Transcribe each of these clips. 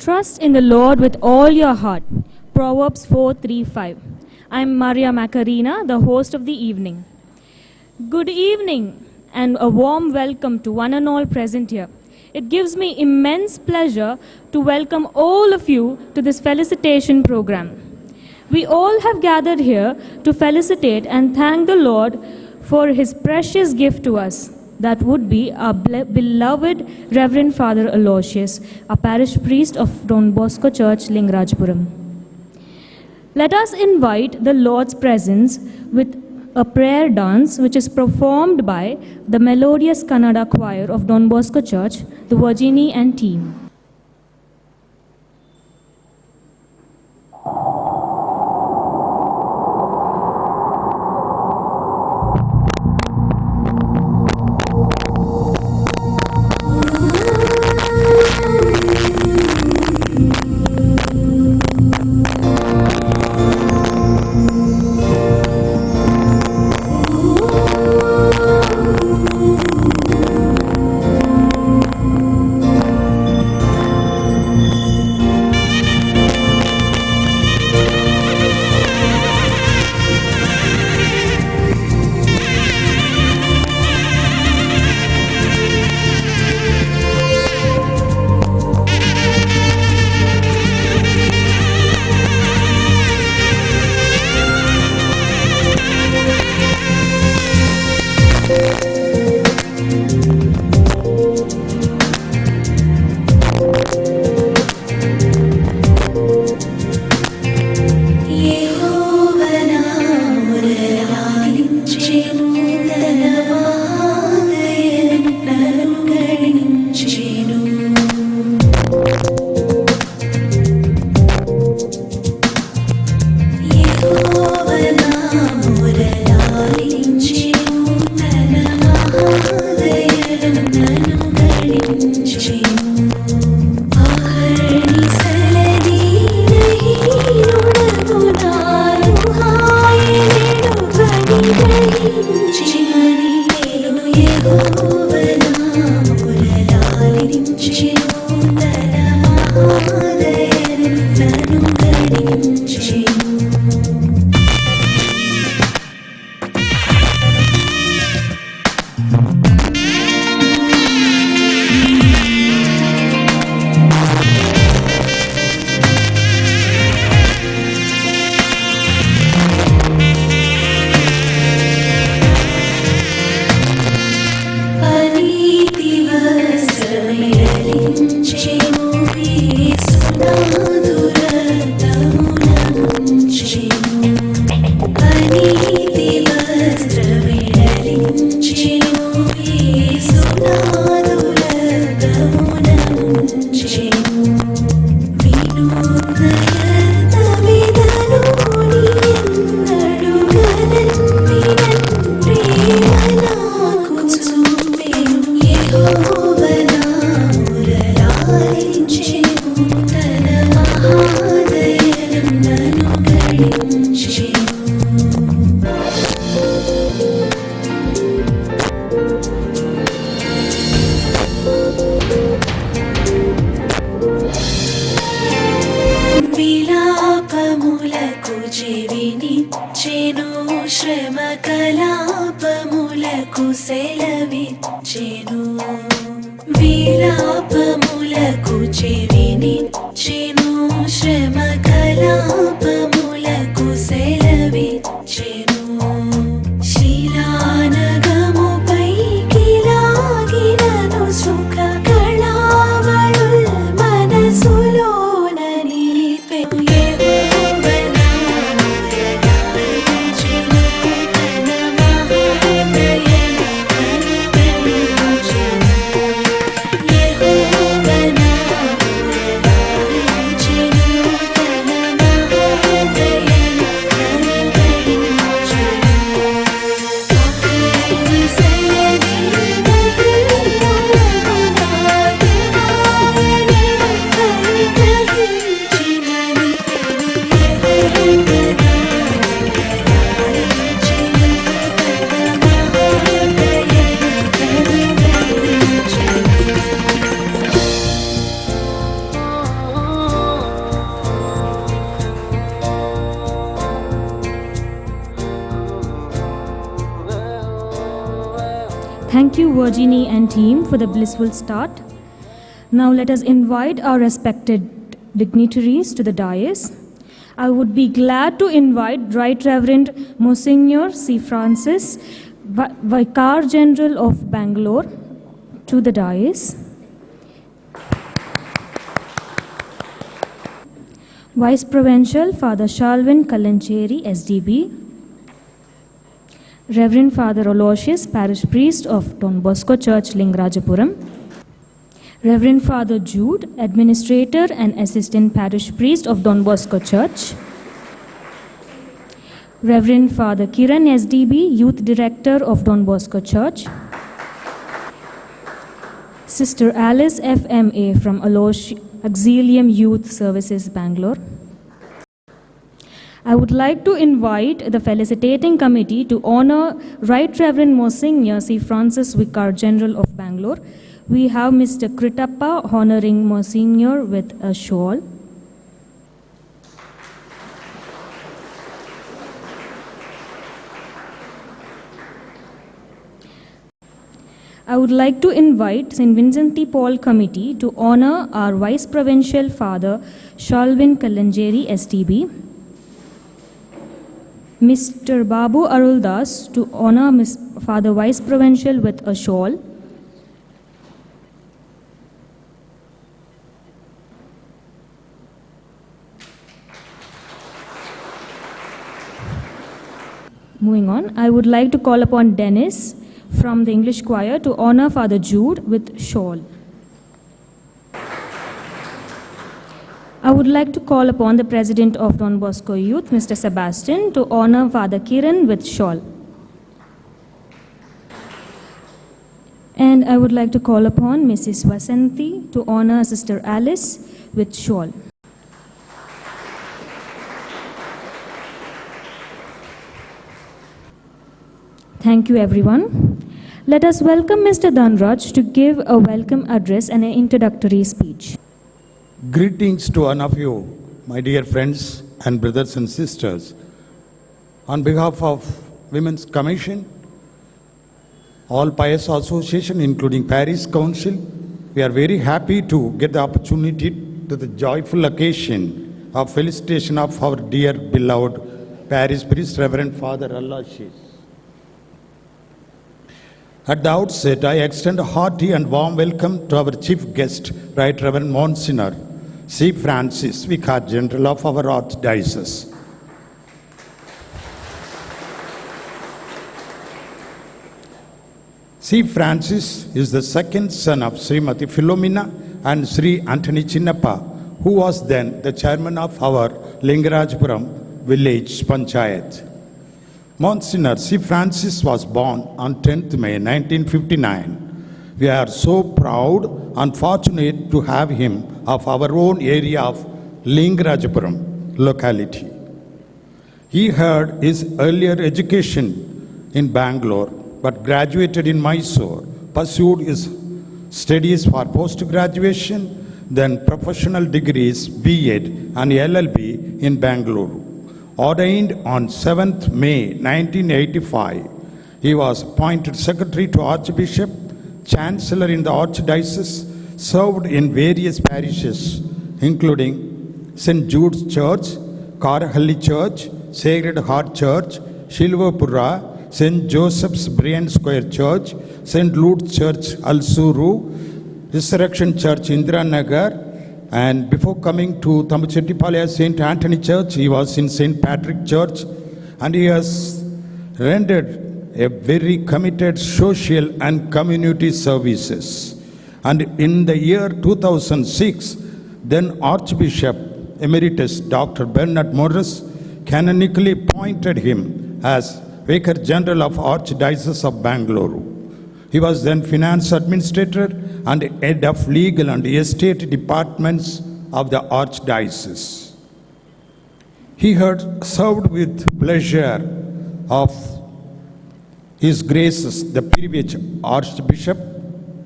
Trust in the Lord with all your heart. Proverbs 4:3-5. I'm Maria Macarena, the host of the evening. Good evening and a warm welcome to one and all present here. It gives me immense pleasure to welcome all of you to this felicitation program. We all have gathered here to felicitate and thank the Lord for his precious gift to us. That would be our beloved Reverend Father Aloysius, a parish priest of Don Bosco Church, Lingarajpuram. Let us invite the Lord's presence with a prayer dance which is performed by the melodious Kannada choir of Don Bosco Church, the Virginie and team. Oh Thank you, Virginie and team, for the blissful start. Now let us invite our respected dignitaries to the dais. I would be glad to invite Right Reverend Monsignor C. Francis, Vicar General of Bangalore, to the dais. Vice Provincial Father Shalvin Kalancheri, SDB. Reverend Father Aloysius, Parish Priest of Don Bosco Church, Lingarajapuram. Reverend Father Jude, Administrator and Assistant Parish Priest of Don Bosco Church. Reverend Father Kiran, SDB, Youth Director of Don Bosco Church. Sister Alice, FMA from Auxilium Youth Services, Bangalore. I would like to invite the felicitating committee to honor Right Reverend Monsignor C. Francis, Vicar General of Bangalore. We have Mr. Kritappa honoring Monsignor with a shawl. I would like to invite St. Vincent de Paul Committee to honor our Vice Provincial Father Shalvin Kalanjeri, STB. Mr. Babu Aruldas to honor Father Vice Provincial with a shawl. Moving on, I would like to call upon Dennis from the English choir to honor Father Jude with shawl. I would like to call upon the President of Don Bosco Youth, Mr. Sebastian, to honor Father Kiran with shawl. And I would like to call upon Mrs. Vasanthi to honor Sister Alice with shawl. Thank you, everyone. Let us welcome Mr. Dhanraj to give a welcome address and an introductory speech. Greetings to one of you, my dear friends and brothers and sisters. On behalf of Women's Commission, all pious association, including Parish Council, we are very happy to get the opportunity to the joyful occasion of felicitation of our dear beloved Parish Priest, Reverend Father Aloysius. At the outset, I extend a hearty and warm welcome to our chief guest, Right Reverend Monsignor C. Francis, Vicar General of our Archdiocese. C. Francis is the second son of Srimati Philomena and Sri Anthony Chinnappa, who was then the chairman of our Lingarajapuram village Panchayat. Monsignor C. Francis was born on 10th May 1959. We are so proud and fortunate to have him of our own area of Lingarajapuram locality. He had his earlier education in Bangalore but graduated in Mysore, pursued his studies for post-graduation, then professional degrees B.Ed and LLB in Bangalore. Ordained on 7th May 1985, he was appointed Secretary to Archbishop, Chancellor in the Archdiocese, served in various parishes including St. Jude's Church, Karahalli Church, Sacred Heart Church, Shilvapura, St. Joseph's Brian Square Church, St. Luke's Church Alsuru, Resurrection Church Indiranagar, and before coming to Tambuchettipalaya St. Anthony Church, he was in St. Patrick Church, and he has rendered a very committed social and community services. And in the year 2006, then Archbishop Emeritus Dr. Bernard Morris canonically appointed him as Vicar General of Archdiocese of Bangalore. He was then Finance Administrator and Head of Legal and Estate Departments of the Archdiocese. He had served with pleasure of His Graces the previous Archbishop,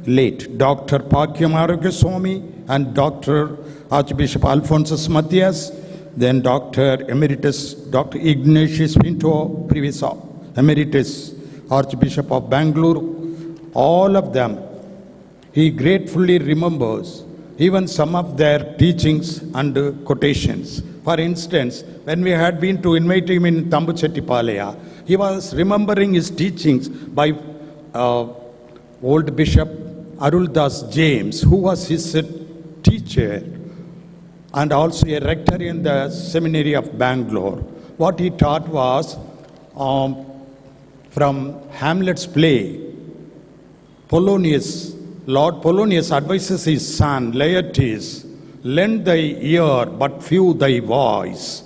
late Dr. Pakyam Arogya and Dr. Archbishop Alphonsus Matthias, then Dr. Emeritus Dr. Ignatius Pinto, previous Emeritus Archbishop of Bangalore, all of them. He gratefully remembers even some of their teachings and quotations. For instance, when we had been to invite him in Tambuchettipalaya, he was remembering his teachings by old Bishop Aruldas James, who was his teacher and also a rector in the seminary of Bangalore. What he taught was from Hamlet's play, Lord Polonius advises his son Laertes, lend thy ear but few thy voice.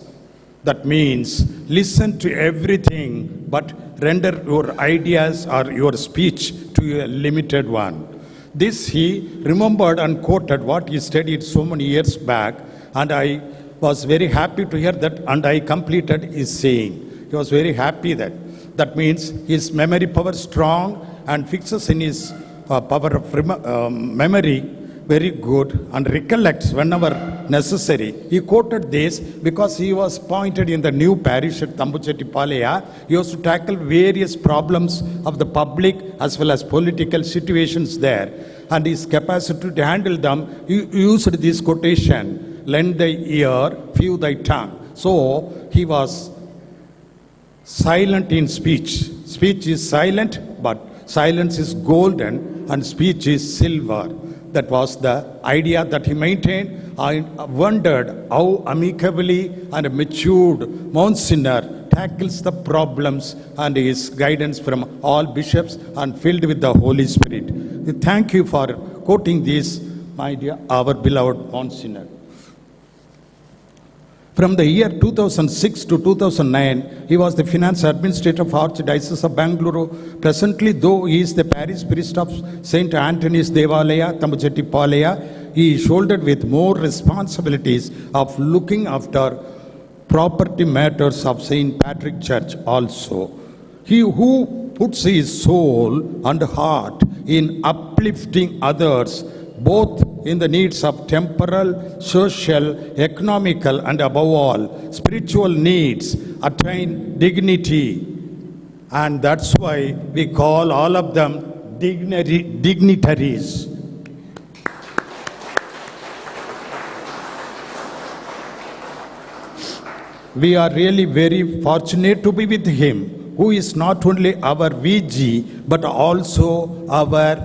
That means listen to everything but render your ideas or your speech to a limited one. This he remembered and quoted what he studied so many years back, and I was very happy to hear that, and I completed his saying. He was very happy that. That means his memory power strong and fixes in his power of memory very good and recollects whenever necessary. He quoted this because he was appointed in the new parish at Tambuchettipalaya. He used to tackle various problems of the public as well as political situations there. And his capacity to handle them, he used this quotation, lend thy ear, few thy tongue. So he was silent in speech. Speech is silent, but silence is golden and speech is silver. That was the idea that he maintained. I wondered how amicably and matured Monsignor tackles the problems and his guidance from all bishops and filled with the Holy Spirit. Thank you for quoting this, my dear, our beloved Monsignor. From the year 2006 to 2009, he was the finance administrator of Archdiocese of Bangalore. Presently, though he is the parish priest of St. Anthony's Devalaya, Tambuchettipalaya, he is shouldered with more responsibilities of looking after property matters of St. Patrick Church also. He who puts his soul and heart in uplifting others, both in the needs of temporal, social, economical, and above all, spiritual needs, attain dignity. And that's why we call all of them dignitaries. We are really very fortunate to be with him, who is not only our VG, but also our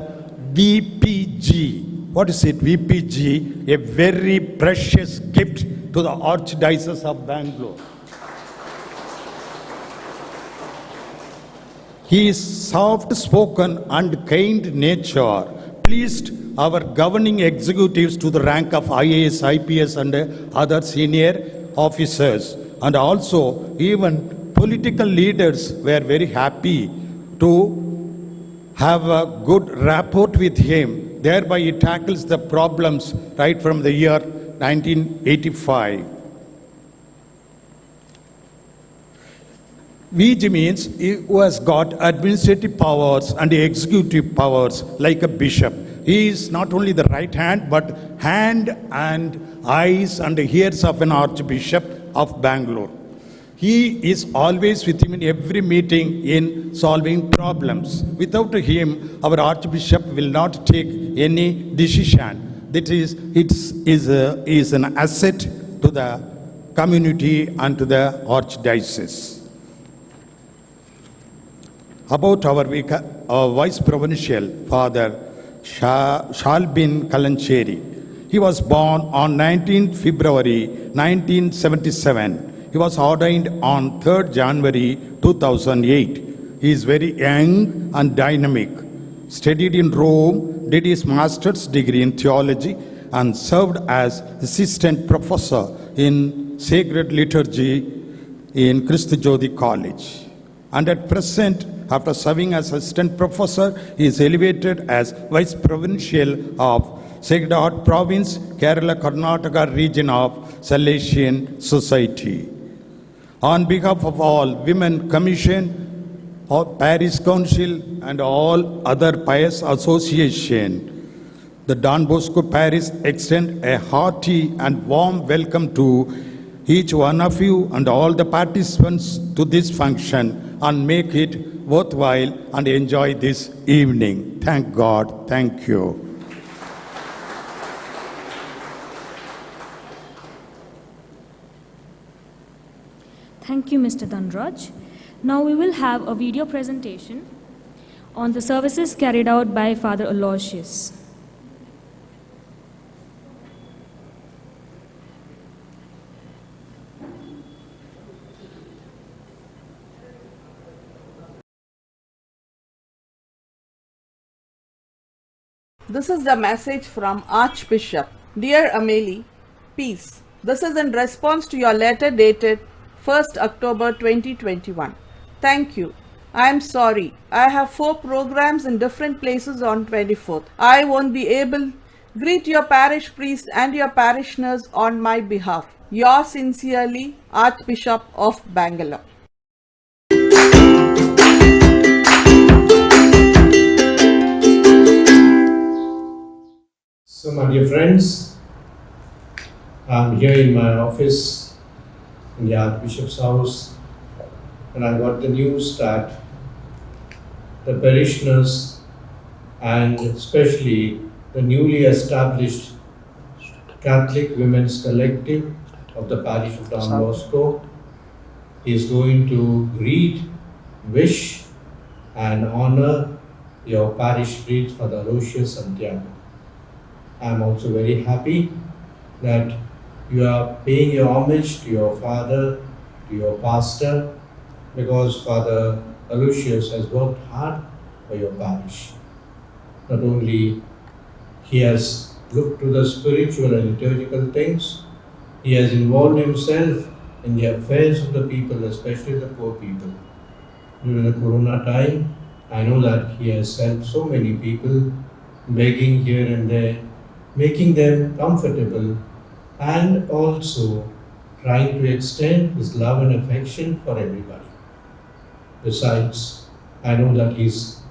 VPG. What is it, VPG? A very precious gift to the Archdiocese of Bangalore. His soft-spoken and kind nature pleased our governing executives to the rank of IAS, IPS and other senior officers. And also even political leaders were very happy to have a good rapport with him. Thereby he tackles the problems right from the year 1985. VG means he who has got administrative powers and executive powers like a bishop. He is not only the right hand, but hand and eyes and ears of an archbishop of Bangalore. He is always with him in every meeting in solving problems. Without him, our archbishop will not take any decision. That is, it is an asset to the community and to the archdiocese. About our vice provincial, Father Shalbin Kalancheri. He was born on 19 February 1977. He was ordained on 3rd January 2008. He is very young and dynamic. Studied in Rome, did his master's degree in theology and served as assistant professor in sacred liturgy in Christi Jyoti College. And at present, after serving as assistant professor, he is elevated as vice provincial of Sacred Heart Province, Kerala Karnataka region of Salesian Society. On behalf of all Women Commission, Parish Council and all other pious association, the Don Bosco Parish extend a hearty and warm welcome to each one of you and all the participants to this function and make it worthwhile and enjoy this evening. Thank God. Thank you. Thank you, Mr. Dhanraj. Now we will have a video presentation on the services carried out by Father Aloysius. This is the message from Archbishop. Dear Amelie, peace. This is in response to your letter dated 1st October 2021. Thank you. I am sorry. I have 4 programs in different places on 24th. I won't be able. Greet your parish priest and your parishioners on my behalf. Yours sincerely, Archbishop of Bangalore. So, my dear friends, I'm here in my office in the Archbishop's house, and I got the news that the parishioners and especially the newly established Catholic Women's Collective of the parish of Don Bosco is going to greet, wish, and honor your parish priest, Father Aloysius Santiago. I am also very happy that you are paying your homage to your father, to your pastor, because Father Aloysius has worked hard for your parish. Not only he has looked to the spiritual and liturgical things, he has involved himself in the affairs of the people, especially the poor people. During the Corona time, I know that he has helped so many people, begging here and there, making them comfortable, and also trying to extend his love and affection for everybody. Besides, I know that he's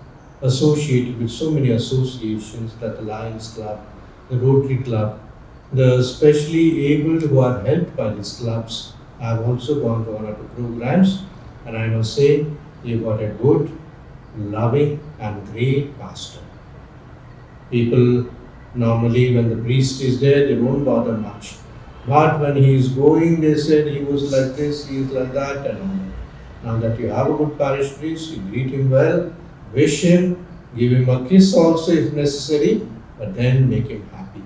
associated with so many associations, that the Lions Club, the Rotary Club, the specially abled who are helped by these clubs have also gone to one or two programs, and I must say, you got a good, loving and great pastor. People normally, when the priest is there, they won't bother much. But when he is going, they said he was like this, he is like that, and all. Now that you have a good parish priest, you greet him well, wish him, give him a kiss also if necessary, but then make him happy.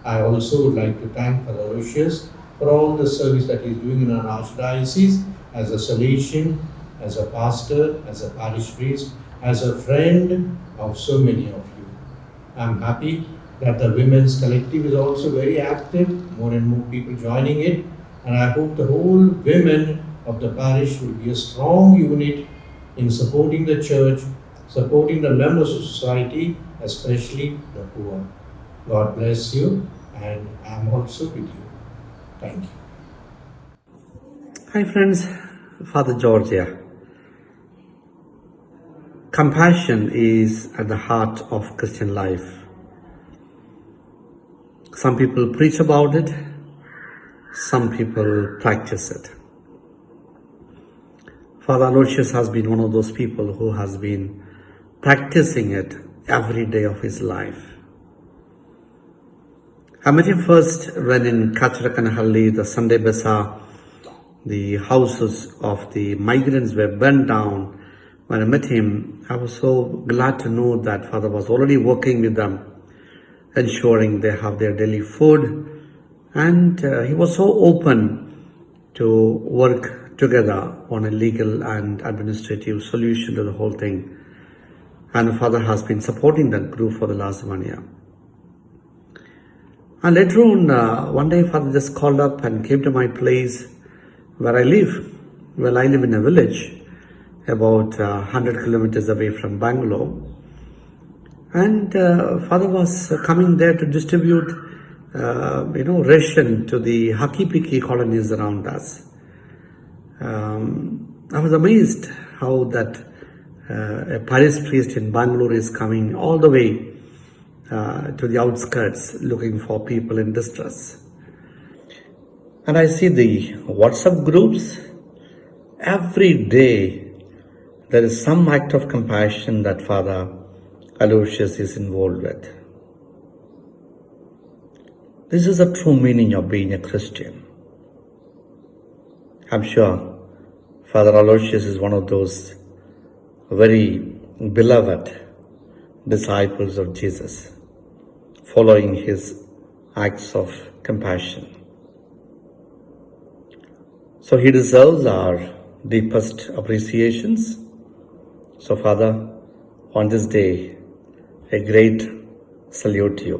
I also would like to thank Father Aloysius for all the service that he is doing in our archdiocese as a Salesian, as a pastor, as a parish priest, as a friend of so many of you. I am happy that the Women's Collective is also very active, more and more people joining it, and I hope the whole women of the parish will be a strong unit in supporting the church, supporting the members of society, especially the poor. God bless you, and I am also with you. Thank you. Hi friends, Father Georgia. Compassion is at the heart of Christian life. Some people preach about it, some people practice it. Father Aloysius has been one of those people who has been practicing it every day of his life. I met him first when in Kacharakanhalli, the Sunday Bazaar, the houses of the migrants were burnt down. When I met him, I was so glad to know that Father was already working with them, ensuring they have their daily food, and he was so open to work together on a legal and administrative solution to the whole thing. And Father has been supporting that group for the last 1 year. And later on, one day Father just called up and came to my place where I live. Well, I live in a village about 100 kilometers away from Bangalore. And Father was coming there to distribute, ration to the Haki-Piki colonies around us. I was amazed how that a parish priest in Bangalore is coming all the way to the outskirts looking for people in distress. And I see the WhatsApp groups. Every day there is some act of compassion that Father Aloysius is involved with. This is the true meaning of being a Christian. I'm sure Father Aloysius is one of those very beloved disciples of Jesus, following his acts of compassion. So he deserves our deepest appreciations. So Father, on this day, a great salute to you.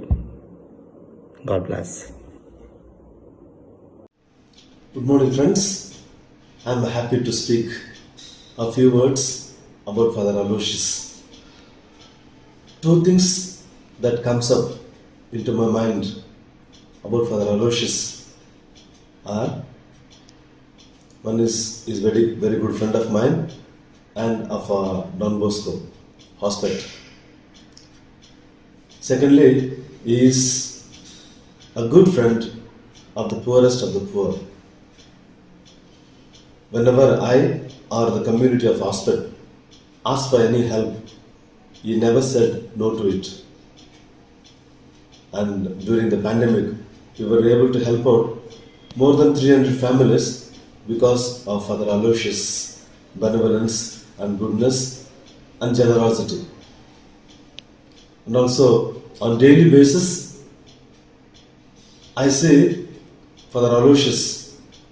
God bless. Good morning, friends. I'm happy to speak a few words about Father Aloysius. Two things that comes up into my mind about Father Aloysius are, one is very good friend of mine and of Don Bosco Hospital. Secondly, he is a good friend of the poorest of the poor. Whenever I or the community of Hospital asked for any help, he never said no to it. And during the pandemic, we were able to help out more than 300 families because of Father Aloysius' benevolence and goodness and generosity. And also, on daily basis, I see Father Aloysius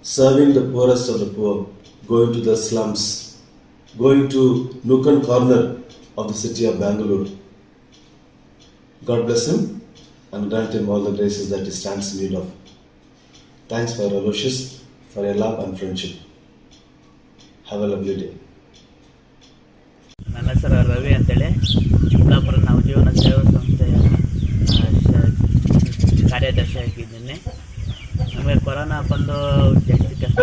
serving the poorest of the poor, going to the slums, going to nook and corner of the city of Bangalore. God bless him and grant him all the graces that he stands in need of. Thanks, Father Aloysius, for your love and friendship. Have a lovely day. ನನ್ನ ಹೆಸರು ರವಿ ಅಂತೇಳಿ ಚಿಕ್ಕಬಳ್ಳಾಪುರ ನವಜೀವನ ಸೇವಾ ಸಂಸ್ಥೆಯ ಕಾರ್ಯದರ್ಶಿ ಆಗಿದ್ದೀನಿ. ನಮಗೆ corona ಬಂದು ಜಾಸ್ತಿ ಕಷ್ಟ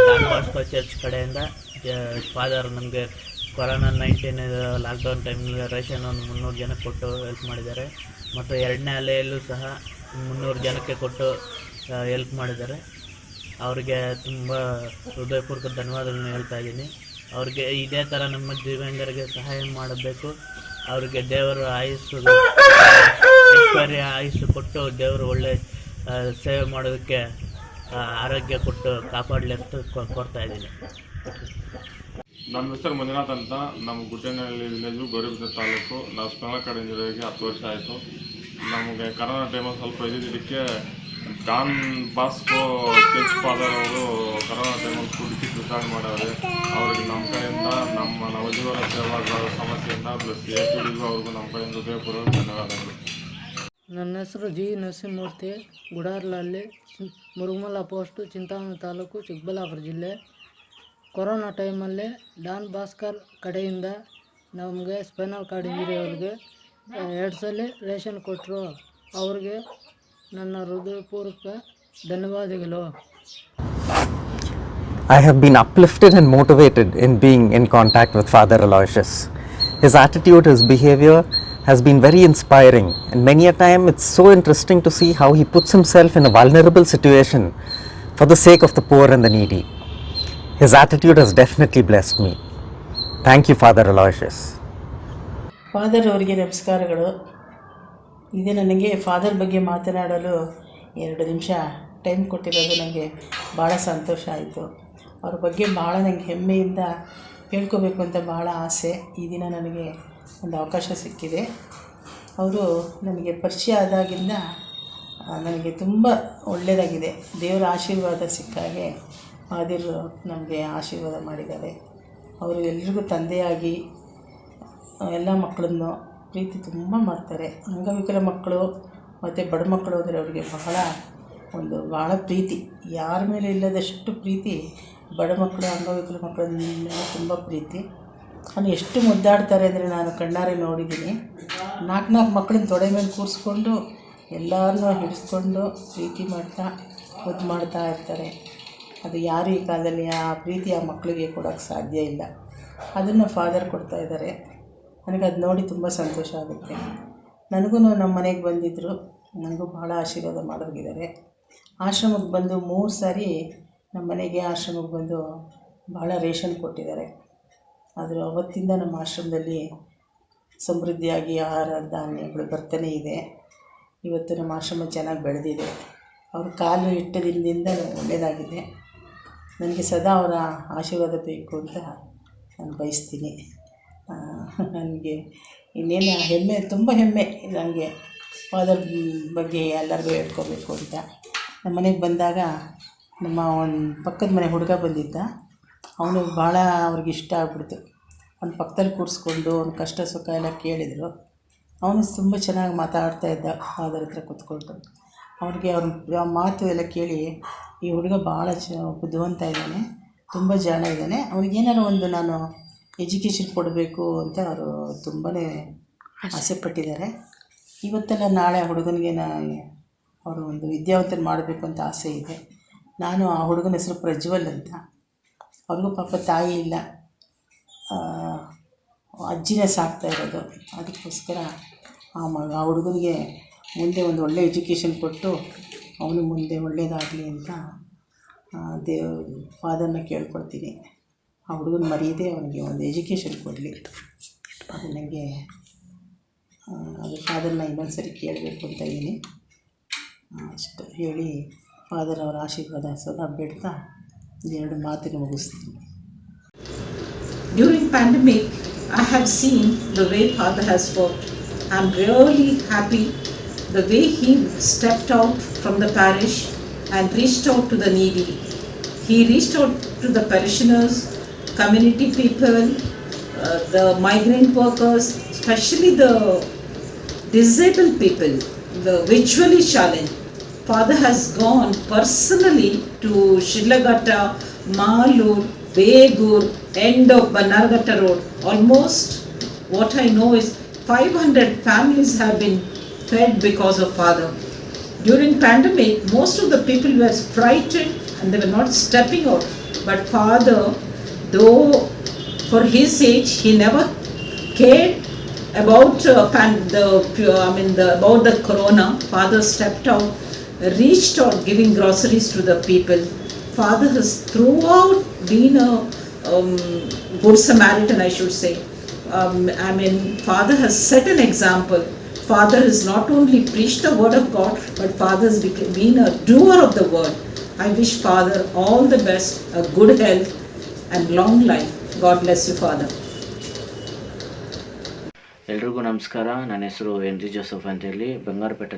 ಡಾನ್ ಬಾಸ್ಕೋ ಚರ್ಚ್ ಕಡೆಯಿಂದ ಫಾದರ್ ನಮಗೆ ಕೊರೋನಾ 19 ಲಾಕ್ಡೌನ್ ಟೈಮಲ್ಲಿ ರೇಷನ್ ಒಂದು 300 ಜನಕ್ಕೆ ಕೊಟ್ಟು ಹೆಲ್ಪ್ ಮಾಡಿದ್ದಾರೆ. ಮತ್ತು ಎರಡನೇ ಅಲೆಯಲ್ಲೂ ಸಹ 300 ಜನಕ್ಕೆ ಕೊಟ್ಟು ಹೆಲ್ಪ್ ಮಾಡಿದ್ದಾರೆ. ಅವ್ರಿಗೆ ತುಂಬ ಹೃದಯಪೂರ್ವಕ ಧನ್ಯವಾದಗಳನ್ನು ಹೇಳ್ತಾ ಇದ್ದೀನಿ. ಅವ್ರಿಗೆ ಇದೇ ಥರ ನಮ್ಮ ದಿವ್ಯಾಂಗರಿಗೆ ಸಹಾಯ ಮಾಡಬೇಕು. ಅವ್ರಿಗೆ ದೇವರು ಆಯುಸ್ಸು ಕೊಟ್ಟು ದೇವರು ಒಳ್ಳೆ ಸೇವೆ ಮಾಡೋದಕ್ಕೆ ಆರೋಗ್ಯ ಕೊಟ್ಟು ಕಾಪಾಡಲಿ ಅಂತ ಕೋರ್ತಾ ಇದ್ದೀನಿ. ನಮ್ಮ ಹೆಸರು ಮಂಜುನಾಥ್ ಅಂತ. ನಮ್ಮ ಗುಡ್ಡೇನಹಳ್ಳಿ ವಿಲೇಜು ಗೌರಿಬಿದನೂರು ತಾಲೂಕು. ನಾವು ಸ್ಪೆಷಲ್ ಕಾರ್ಡ್ ಇಂಜಿನಿಯರಿಗೆ 10 ವರ್ಷ ಆಯಿತು. ನಮಗೆ ಕರೋನಾ ಟೈಮಲ್ಲಿ ಸ್ವಲ್ಪ ಇದ್ದಿದ್ದಕ್ಕೆ ಡಾನ್ ಬಾಸ್ಕೋ ಚರ್ಚ್ ಫಾದರ್ ಅವರು ಕರೋನಾ ಟೈಮಲ್ಲಿ ಫುಡ್ ಕಿಟ್ ವಿತರಣೆ ಮಾಡವ್ರೆ. ಅವ್ರಿಗೆ ನಮ್ಮ ಕಡೆಯಿಂದ ನಮ್ಮ ನವಜೀವನ ಸೇವಾಗಳ ಸಮಸ್ಯೆಯಿಂದ ಪ್ಲಸ್ APDಗೂ ಅವ್ರಿಗೂ ನಮ್ಮ ಕಡೆಯಿಂದ ಹೃದಯಪೂರ್ವಕ ಧನ್ಯವಾದಗಳು. ನನ್ನ ಹೆಸರು ಜಿ ನರಸಿಂಹಮೂರ್ತಿ, ಗುಡಾರ್ಲಹಳ್ಳಿ, ಮುರುಗಮಲ ಪೋಸ್ಟು, ಚಿಂತಾಮಣಿ ತಾಲೂಕು, ಚಿಕ್ಕಬಳ್ಳಾಪುರ ಜಿಲ್ಲೆ. ಕೊರೋನಾ ಟೈಮಲ್ಲಿ ಡಾನ್ ಬಾಸ್ಕರ್ ಕಡೆಯಿಂದ ನಮಗೆ ಸ್ಪೈನಲ್ ಕಾರ್ಡ್ ಇಂಜರಿ ಅವ್ರಿಗೆ 2 ಸಲ ರೇಷನ್ ಕೊಟ್ಟರು. ಅವ್ರಿಗೆ ನನ್ನ ಹೃದಯಪೂರ್ವಕ ಧನ್ಯವಾದಗಳು. I have been uplifted and motivated in being in contact with Father Aloysius. His attitude, his behavior has been very inspiring, and many a time it's so interesting to see how he puts himself in a vulnerable situation for the sake of the poor and the needy. His attitude has definitely blessed me. Thank you, Father Aloysius. Father ಅವರಿಗೆ ನಮಸ್ಕಾರಗಳು. ಇದು ನನಗೆ father ಬಗ್ಗೆ ಮಾತನಾಡಲು 2 ನಿಮಿಷ time ಕೊಟ್ಟಿರೋದು ನನಗೆ ಭಾಳ ಸಂತೋಷ ಆಯಿತು. ಅವ್ರ ಬಗ್ಗೆ ಭಾಳ ನನಗೆ ಹೆಮ್ಮೆಯಿಂದ ಹೇಳ್ಕೋಬೇಕು ಅಂತ ಭಾಳ ಆಸೆ. ಈ ದಿನ ನನಗೆ ಒಂದು ಅವಕಾಶ ಸಿಕ್ಕಿದೆ. ಅವರು ನನಗೆ ಪರಿಚಯ ಆದಾಗಿಂದ ನನಗೆ ತುಂಬ ಒಳ್ಳೆಯದಾಗಿದೆ. ದೇವರ ಆಶೀರ್ವಾದ ಸಿಕ್ಕಾಗೆ ಫಾದರು ನಮಗೆ ಆಶೀರ್ವಾದ ಮಾಡಿದ್ದಾರೆ. ಅವರು ಎಲ್ರಿಗೂ ತಂದೆಯಾಗಿ ಎಲ್ಲ ಮಕ್ಕಳನ್ನು ಪ್ರೀತಿ ತುಂಬ ಮಾಡ್ತಾರೆ. ಅಂಗವಿಕಲ ಮಕ್ಕಳು ಮತ್ತು ಬಡ ಮಕ್ಕಳು ಅಂದರೆ ಅವರಿಗೆ ಭಾಳ ಪ್ರೀತಿ, ಯಾರ ಮೇಲೆ ಇಲ್ಲದಷ್ಟು ಪ್ರೀತಿ ಬಡ ಮಕ್ಕಳು, ಅಂಗವಿಕಲ ಮಕ್ಕಳ ಮೇಲೆ ತುಂಬ ಪ್ರೀತಿ. ಅವ್ನು ಎಷ್ಟು ಮುದ್ದಾಡ್ತಾರೆ ಅಂದರೆ ನಾನು ಕಣ್ಣಾರೆ ನೋಡಿದ್ದೀನಿ. 4 ಮಕ್ಕಳನ್ನ ತೊಡೆ ಮೇಲೆ ಕೂರಿಸ್ಕೊಂಡು ಎಲ್ಲರನ್ನೂ ಹಿಡಿಸ್ಕೊಂಡು ಪ್ರೀತಿ ಮಾಡ್ತಾ ಮುದ್ದು ಮಾಡ್ತಾ ಇರ್ತಾರೆ. ಅದು ಯಾರು ಈ ಕಾಲದಲ್ಲಿ ಆ ಪ್ರೀತಿ ಆ ಮಕ್ಕಳಿಗೆ ಕೊಡೋಕ್ಕೆ ಸಾಧ್ಯ ಇಲ್ಲ. ಅದನ್ನು ಫಾದರ್ ಕೊಡ್ತಾ ಇದ್ದಾರೆ. ನನಗೆ ಅದು ನೋಡಿ ತುಂಬ ಸಂತೋಷ ಆಗುತ್ತೆ. ನನಗೂ ನಮ್ಮ ಮನೆಗೆ ಬಂದಿದ್ದರು, ನನಗೂ ಭಾಳ ಆಶೀರ್ವಾದ ಮಾಡೋಗಿದ್ದಾರೆ. ಆಶ್ರಮಕ್ಕೆ ಬಂದು 3 ಸಾರಿ ನಮ್ಮ ಮನೆಗೆ ಆಶ್ರಮಕ್ಕೆ ಬಂದು ಭಾಳ ರೇಷನ್ ಕೊಟ್ಟಿದ್ದಾರೆ. ಆದರೂ ಅವತ್ತಿಂದ ನಮ್ಮ ಆಶ್ರಮದಲ್ಲಿ ಸಮೃದ್ಧಿಯಾಗಿ ಆಹಾರ ಧಾನ್ಯಗಳು ಬರ್ತಾನೇ ಇದೆ. ಇವತ್ತು ನಮ್ಮ ಆಶ್ರಮ ಚೆನ್ನಾಗಿ ಬೆಳೆದಿದೆ. ಅವರು ಕಾಲು ಇಟ್ಟ ದಿನದಿಂದ ಒಳ್ಳೆಯದಾಗಿದೆ. ನನಗೆ ಸದಾ ಅವರ ಆಶೀರ್ವಾದ ಬೇಕು ಅಂತ ನಾನು ಬಯಸ್ತೀನಿ. ನನಗೆ ಇನ್ನೇನು ಹೆಮ್ಮೆ, ತುಂಬ ಹೆಮ್ಮೆ ನನಗೆ ಫಾದರ್ ಬಗ್ಗೆ ಎಲ್ಲರಿಗೂ ಹೇಳ್ಕೊಬೇಕು ಅಂತ. ನಮ್ಮ ಮನೆಗೆ ಬಂದಾಗ ನಮ್ಮ ಒಂದು ಪಕ್ಕದ ಮನೆ ಹುಡುಗ ಬಂದಿದ್ದ. ಅವನು ಭಾಳ ಅವ್ರಿಗೆ ಇಷ್ಟ ಆಗ್ಬಿಡ್ತು. ಅವ್ನ ಪಕ್ಕದಲ್ಲಿ ಕೂರಿಸ್ಕೊಂಡು ಅವ್ನ ಕಷ್ಟ ಸುಖ ಎಲ್ಲ ಕೇಳಿದರು. ಅವನು ತುಂಬ ಚೆನ್ನಾಗಿ ಮಾತಾಡ್ತಾ ಇದ್ದ ಫಾದರ್ ಹತ್ರ ಕೂತ್ಕೊಂಡು. ಅವ್ರಿಗೆ ಅವ್ರ ಮಾತು ಎಲ್ಲ ಕೇಳಿ ಈ ಹುಡುಗ ಭಾಳ ಬುದ್ಧಿವಂತ ಇದ್ದಾನೆ, ತುಂಬ ಜಾಣ ಇದ್ದಾನೆ, ಅವ್ನಿಗೇನಾರು ಒಂದು ನಾನು ಎಜುಕೇಷನ್ ಕೊಡಬೇಕು ಅಂತ ಅವರು ತುಂಬಾ ಆಸೆ ಪಟ್ಟಿದ್ದಾರೆ. ಇವತ್ತೆಲ್ಲ ನಾಳೆ ಹುಡುಗನಿಗೆ ಅವರು ಒಂದು ವಿದ್ಯಾವಂತನ ಮಾಡಬೇಕು ಅಂತ ಆಸೆ ಇದೆ. ನಾನು ಆ ಹುಡುಗನ ಹೆಸರು ಪ್ರಜ್ವಲ್ ಅಂತ. ಅವ್ರಿಗೂ ಪಾಪ ತಾಯಿ ಇಲ್ಲ, ಅಜ್ಜಿನೇ ಸಾಕ್ತಾ ಇರೋದು. ಅದಕ್ಕೋಸ್ಕರ ಆ ಹುಡುಗನಿಗೆ ಮುಂದೆ ಒಂದು ಒಳ್ಳೆ ಎಜುಕೇಷನ್ ಕೊಟ್ಟು ಅವನು ಮುಂದೆ ಒಳ್ಳೆಯದಾಗಲಿ ಅಂತ ಫಾದರ್ನ ಕೇಳ್ಕೊಳ್ತೀನಿ. ಆ ಹುಡುಗನ ಮರೆಯದೆ ಅವನಿಗೆ ಒಂದು ಎಜುಕೇಷನ್ ಕೊಡಲಿ. ಅದು ನನಗೆ ಅದು ಫಾದರ್ನ ಇನ್ನೊಂದು ಸರಿ ಕೇಳಬೇಕು ಅಂತ ಇದ್ದೀನಿ. ಅಷ್ಟು ಹೇಳಿ ಫಾದರ್ ಅವರ ಆಶೀರ್ವಾದ ಸದಾ ಬೇಡ್ತಾ ಎರಡು ಮಾತಿನ ಮುಗಿಸ್ತೀನಿ. During pandemic, I have seen the way Father has worked. I'm really happy the way he stepped out from the parish and reached out to the needy. He reached out to the parishioners, community people, the migrant workers, especially the disabled people, the visually challenged. Father has gone personally to Shillagatta, Malur, Begur, end of Banarghatta road. Almost what I know is 500 families have been fed because of Father. During pandemic, most of the people were frightened and they were not stepping out. But Father, though for his age, he never cared about about the corona. Father stepped out, reached out, giving groceries to the people. Father has throughout been a good Samaritan, I should say. Father has set an example. Father has not only preached the word of God, but Father has been a doer of the word. I wish Father all the best, a good health and long life. God bless you, Father. ಎಲ್ರಿಗೂ ನಮಸ್ಕಾರ. ನನ್ನ ಹೆಸರು ಎನ್ರಿ Joseph ಅಂತೇಳಿ ಬಂಗಾರಪೇಟೆ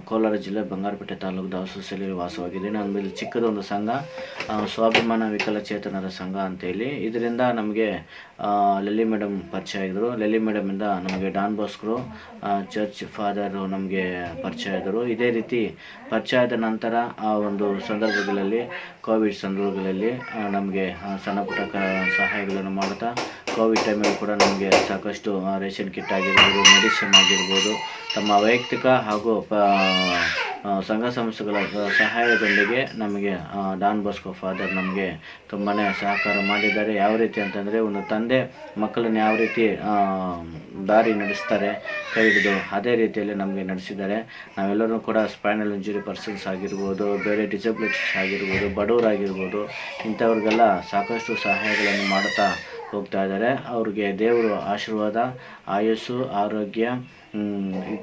ಕೋಲಾರ ಜಿಲ್ಲೆ ಬಂಗಾರಪೇಟೆ ತಾಲೂಕು ದಾವಸೂಸಲ್ಲಿ ವಾಸವಾಗಿದ್ದೀನಿ. ನಮ್ಮಲ್ಲಿ ಚಿಕ್ಕದೊಂದು ಸಂಘ, ಸ್ವಾಭಿಮಾನ ವಿಕಲಚೇತನರ ಸಂಘ ಅಂತೇಳಿ. ಇದರಿಂದ ನಮಗೆ ಲಲ್ಲಿ ಮೇಡಮ್ ಪರಿಚಯ ಆಗಿದ್ರು. ಲಲ್ಲಿ ಮೇಡಮಿಂದ ನಮಗೆ ಡಾನ್ ಬಾಸ್ಕೋ ಚರ್ಚ್ ಫಾದರು ನಮಗೆ ಪರಿಚಯ ಆದರು. ಇದೇ ರೀತಿ ಪರಿಚಯ ಆದ ನಂತರ ಆ ಒಂದು ಸಂದರ್ಭಗಳಲ್ಲಿ ಕೋವಿಡ್ ಸಂದರ್ಭಗಳಲ್ಲಿ ನಮಗೆ ಸಣ್ಣ ಪುಟ್ಟ ಸಹಾಯಗಳನ್ನು ಮಾಡುತ್ತಾ ಕೋವಿಡ್ ಟೈಮಲ್ಲಿ ಕೂಡ ನಮಗೆ ಸಾಕಷ್ಟು ರೇಷನ್ ಕಿಟ್ ಆಗಿರ್ಬೋದು, ಮೆಡಿಸಿನ್ ಆಗಿರ್ಬೋದು, ತಮ್ಮ ವೈಯಕ್ತಿಕ ಹಾಗೂ ಸಂಘ ಸಂಸ್ಥೆಗಳ ಸಹಾಯದೊಂದಿಗೆ ನಮಗೆ ಡಾನ್ ಬಾಸ್ಕೋ ಫಾದರ್ ನಮಗೆ ತುಂಬಾ ಸಹಕಾರ ಮಾಡಿದ್ದಾರೆ. ಯಾವ ರೀತಿ ಅಂತಂದರೆ, ಒಂದು ತಂದೆ ಮಕ್ಕಳನ್ನು ಯಾವ ರೀತಿ ದಾರಿ ನಡೆಸ್ತಾರೆ ಕೈ ಹಿಡಿದು, ಅದೇ ರೀತಿಯಲ್ಲಿ ನಮಗೆ ನಡೆಸಿದ್ದಾರೆ. ನಾವೆಲ್ಲರೂ ಕೂಡ ಸ್ಪೈನಲ್ ಇಂಜುರಿ ಪರ್ಸನ್ಸ್ ಆಗಿರ್ಬೋದು, ಬೇರೆ ಡಿಸಬಿಲಿಟೀಸ್ ಆಗಿರ್ಬೋದು, ಬಡವರಾಗಿರ್ಬೋದು, ಇಂಥವ್ರಿಗೆಲ್ಲ ಸಾಕಷ್ಟು ಸಹಾಯಗಳನ್ನು ಮಾಡುತ್ತಾ ಹೋಗ್ತಾ ಇದ್ದಾರೆ. ಅವ್ರಿಗೆ ದೇವರು ಆಶೀರ್ವಾದ, ಆಯಸ್ಸು, ಆರೋಗ್ಯ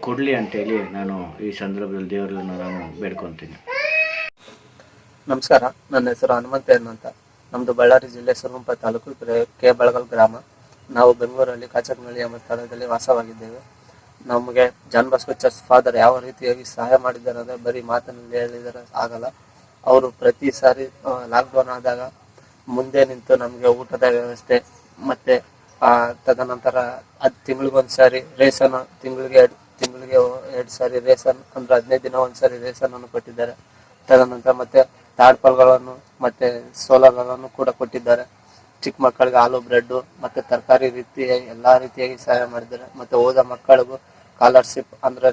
ಕೊಡಲಿ ಅಂತೇಳಿ ನಾನು ಈ ಸಂದರ್ಭದಲ್ಲಿ ದೇವರನ್ನು ನಾನು ಬೇಡ್ಕೊತೀನಿ. ನಮಸ್ಕಾರ, ನನ್ನ ಹೆಸರು ಹನುಮಂತಯ್ಯನ್ ಅಂತ. ನಮ್ಮದು ಬಳ್ಳಾರಿ ಜಿಲ್ಲೆ ಸುರಗುಂಪ ತಾಲೂಕು ಕೆ ಬಳಗಲ್ ಗ್ರಾಮ. ನಾವು ಬೆಂಗಳೂರಲ್ಲಿ ಕಾಚಕ್ನಹಳ್ಳಿ ಎಂಬ ಸ್ಥಳದಲ್ಲಿ ವಾಸವಾಗಿದ್ದೇವೆ. ನಮಗೆ ಜಾನ್ ಬಾಸ್ಕೋ ಚರ್ಚ್ ಫಾದರ್ ಯಾವ ರೀತಿಯಾಗಿ ಸಹಾಯ ಮಾಡಿದ್ದಾರೆ ಅಂದರೆ ಬರೀ ಮಾತಿನಲ್ಲಿ ಹೇಳಿದರೆ ಆಗಲ್ಲ. ಅವರು ಪ್ರತಿ ಸಾರಿ ಲಾಕ್ಡೌನ್ ಆದಾಗ ಮುಂದೆ ನಿಂತು ನಮಗೆ ಊಟದ ವ್ಯವಸ್ಥೆ ಮತ್ತು ತದನಂತರ ಅದು ತಿಂಗಳಿಗೊಂದು ಸಾರಿ ರೇಷನ್, ತಿಂಗಳಿಗೆ ಎರಡು ಸಾರಿ ರೇಷನ್ ಅಂದರೆ 15 ದಿನ ಒಂದು ಸಾರಿ ರೇಷನನ್ನು ಕೊಟ್ಟಿದ್ದಾರೆ. ತದನಂತರ ಮತ್ತು ತಾಡ್ಪಲ್ಗಳನ್ನು ಮತ್ತು ಸೋಲಗಳನ್ನು ಕೂಡ ಕೊಟ್ಟಿದ್ದಾರೆ. ಚಿಕ್ಕ ಮಕ್ಕಳಿಗೆ ಹಾಲು, ಬ್ರೆಡ್ಡು ಮತ್ತು ತರಕಾರಿ ಎಲ್ಲ ರೀತಿಯಾಗಿ ಸಹಾಯ ಮಾಡಿದ್ದಾರೆ. ಮತ್ತು ಓದೋ ಮಕ್ಕಳಿಗೂ ಸ್ಕಾಲರ್ಶಿಪ್ ಅಂದರೆ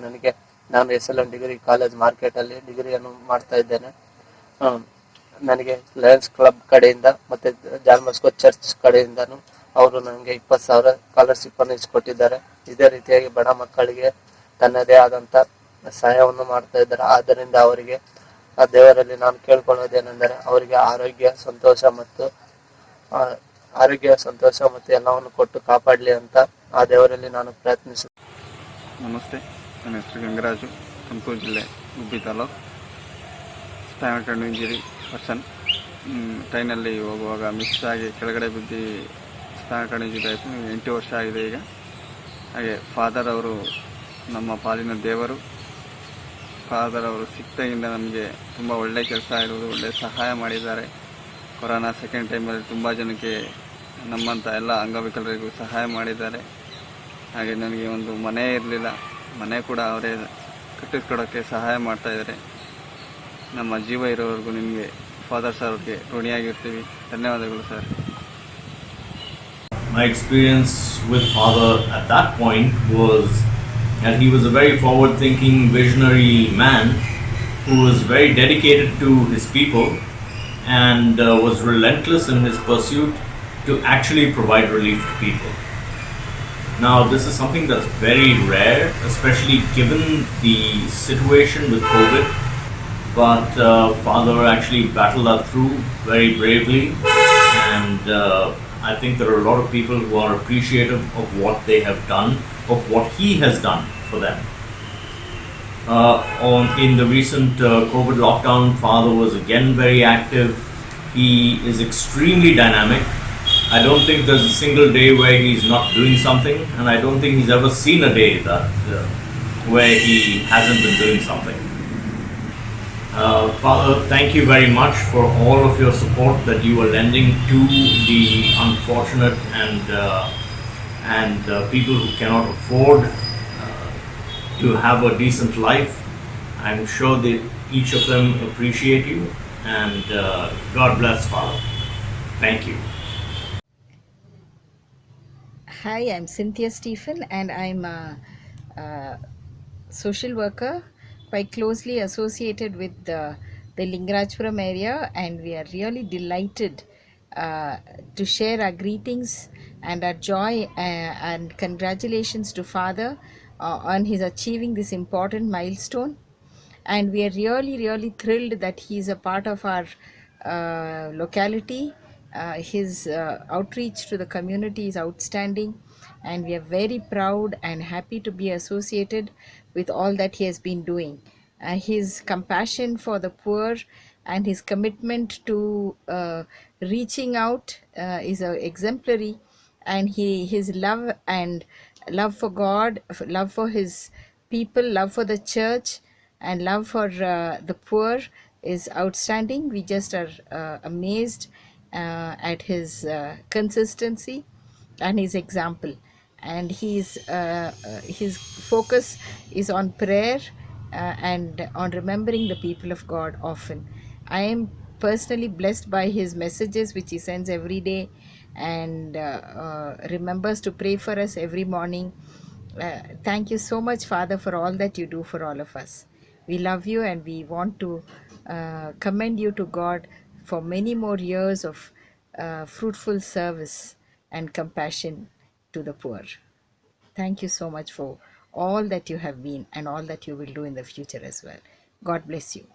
ನಾನು SLN ಡಿಗ್ರಿ ಕಾಲೇಜ್ ಮಾರ್ಕೆಟಲ್ಲಿ ಡಿಗ್ರಿಯನ್ನು ಮಾಡ್ತಾ ಇದ್ದೇನೆ. ನನಗೆ ಲಯನ್ಸ್ ಕ್ಲಬ್ ಕಡೆಯಿಂದ ಮತ್ತು ಜಾನ್ ಬಾಸ್ಕೋ ಚರ್ಚ್ ಕಡೆಯಿಂದನೂ ಅವರು ನನಗೆ 20,000 ಸ್ಕಾಲರ್ಶಿಪ್ಪನ್ನು ಇಸ್ಕೊಟ್ಟಿದ್ದಾರೆ. ಇದೇ ರೀತಿಯಾಗಿ ಬಡ ಮಕ್ಕಳಿಗೆ ತನ್ನದೇ ಆದಂಥ ಸಹಾಯವನ್ನು ಮಾಡ್ತಾ ಇದ್ದಾರೆ. ಆದ್ದರಿಂದ ಅವರಿಗೆ ಆ ದೇವರಲ್ಲಿ ನಾನು ಕೇಳ್ಕೊಳ್ಳೋದೇನೆಂದರೆ ಅವರಿಗೆ ಆರೋಗ್ಯ, ಸಂತೋಷ ಮತ್ತು ಆರೋಗ್ಯ ಸಂತೋಷ ಮತ್ತು ಎಲ್ಲವನ್ನು ಕೊಟ್ಟು ಕಾಪಾಡಲಿ ಅಂತ ಆ ದೇವರಲ್ಲಿ ನಾನು ಪ್ರಯತ್ನಿಸುತ್ತೇನೆ. ನಮಸ್ತೆ, ನನ್ನ ಹೆಸರು ಗಂಗರಾಜು, ತುಮಕೂರು ಜಿಲ್ಲೆ Gubbi taluk. Spinal cord injury person. ಟ್ರೈನಲ್ಲಿ ಹೋಗುವಾಗ ಮಿಸ್ ಆಗಿ ಕೆಳಗಡೆ ಬಿದ್ದು ಸ್ಪೈನಲ್ ಕಾರ್ಡ್ ಇಂಜರಿ ಆಯಿತು. 8 ವರ್ಷ ಆಗಿದೆ ಈಗ. ಹಾಗೆ ಫಾದರ್ ಅವರು ನಮ್ಮ ಪಾಲಿನ ದೇವರು. ಫಾದರ್ ಅವರು ಸಿಕ್ತಾಗಿಂದ ನಮಗೆ ತುಂಬ ಒಳ್ಳೆಯ ಕೆಲಸ ಇರುವುದು, ಒಳ್ಳೆಯ ಸಹಾಯ ಮಾಡಿದ್ದಾರೆ. ಕೊರೋನಾ ಸೆಕೆಂಡ್ ಟೈಮಲ್ಲಿ ತುಂಬ ಜನಕ್ಕೆ ನಮ್ಮಂಥ ಎಲ್ಲ ಅಂಗವಿಕಲರಿಗೂ ಸಹಾಯ ಮಾಡಿದ್ದಾರೆ. ಹಾಗೆ ನನಗೆ ಒಂದು ಮನೆ ಇರಲಿಲ್ಲ, ಮನೆ ಕೂಡ ಅವರೇ ಕಟ್ಟಿಸ್ಕೊಡೋಕ್ಕೆ ಸಹಾಯ ಮಾಡ್ತಾಯಿದ್ದಾರೆ. ನಮ್ಮ ಜೀವ ಇರೋವರೆಗೂ ನಿಮಗೆ ಫಾದರ್ ಸರ್ ಅವ್ರಿಗೆ ಋಣಿಯಾಗಿರ್ತೀವಿ. ಧನ್ಯವಾದಗಳು sir. My experience with Father at that point was that he was a very forward-thinking, visionary man who was very dedicated to his people and was relentless in his pursuit to actually provide relief to people. Now, this is something that's very rare, especially given the situation with COVID. But Father actually battled that through very bravely, and I think there are a lot of people who are appreciative of what they have done, of what he has done for them. In the recent COVID lockdown, Father was again very active. He is extremely dynamic. I don't think there's a single day where he's not doing something, and I don't think he's ever seen a day that where he hasn't been doing something. Father, thank you very much for all of your support that you are lending to the unfortunate and people who cannot afford to have a decent life. I'm sure that each of them appreciate you, and God bless, Father. Thank you. Hi, I'm Cynthia Stephen, and I'm a social worker quite closely associated with the Lingarajpuram area, and we are really delighted to share our greetings and our joy and congratulations to Father on his achieving this important milestone. And we are really thrilled that he is a part of our locality. His outreach to the community is outstanding, and we are very proud and happy to be associated with all that he has been doing. His compassion for the poor and his commitment to reaching out is exemplary, and his love for God, love for his people, love for the church, and love for the poor is outstanding. We just are amazed at his consistency and his example, and his focus is on prayer and on remembering the people of God often. I am personally blessed by his messages which he sends every day, and remembers to pray for us every morning. Thank you so much, Father, for all that you do for all of us. We love you, and we want to commend you to God for many more years of fruitful service and compassion to the poor. Thank you so much for all that you have been and all that you will do in the future as well. God bless you.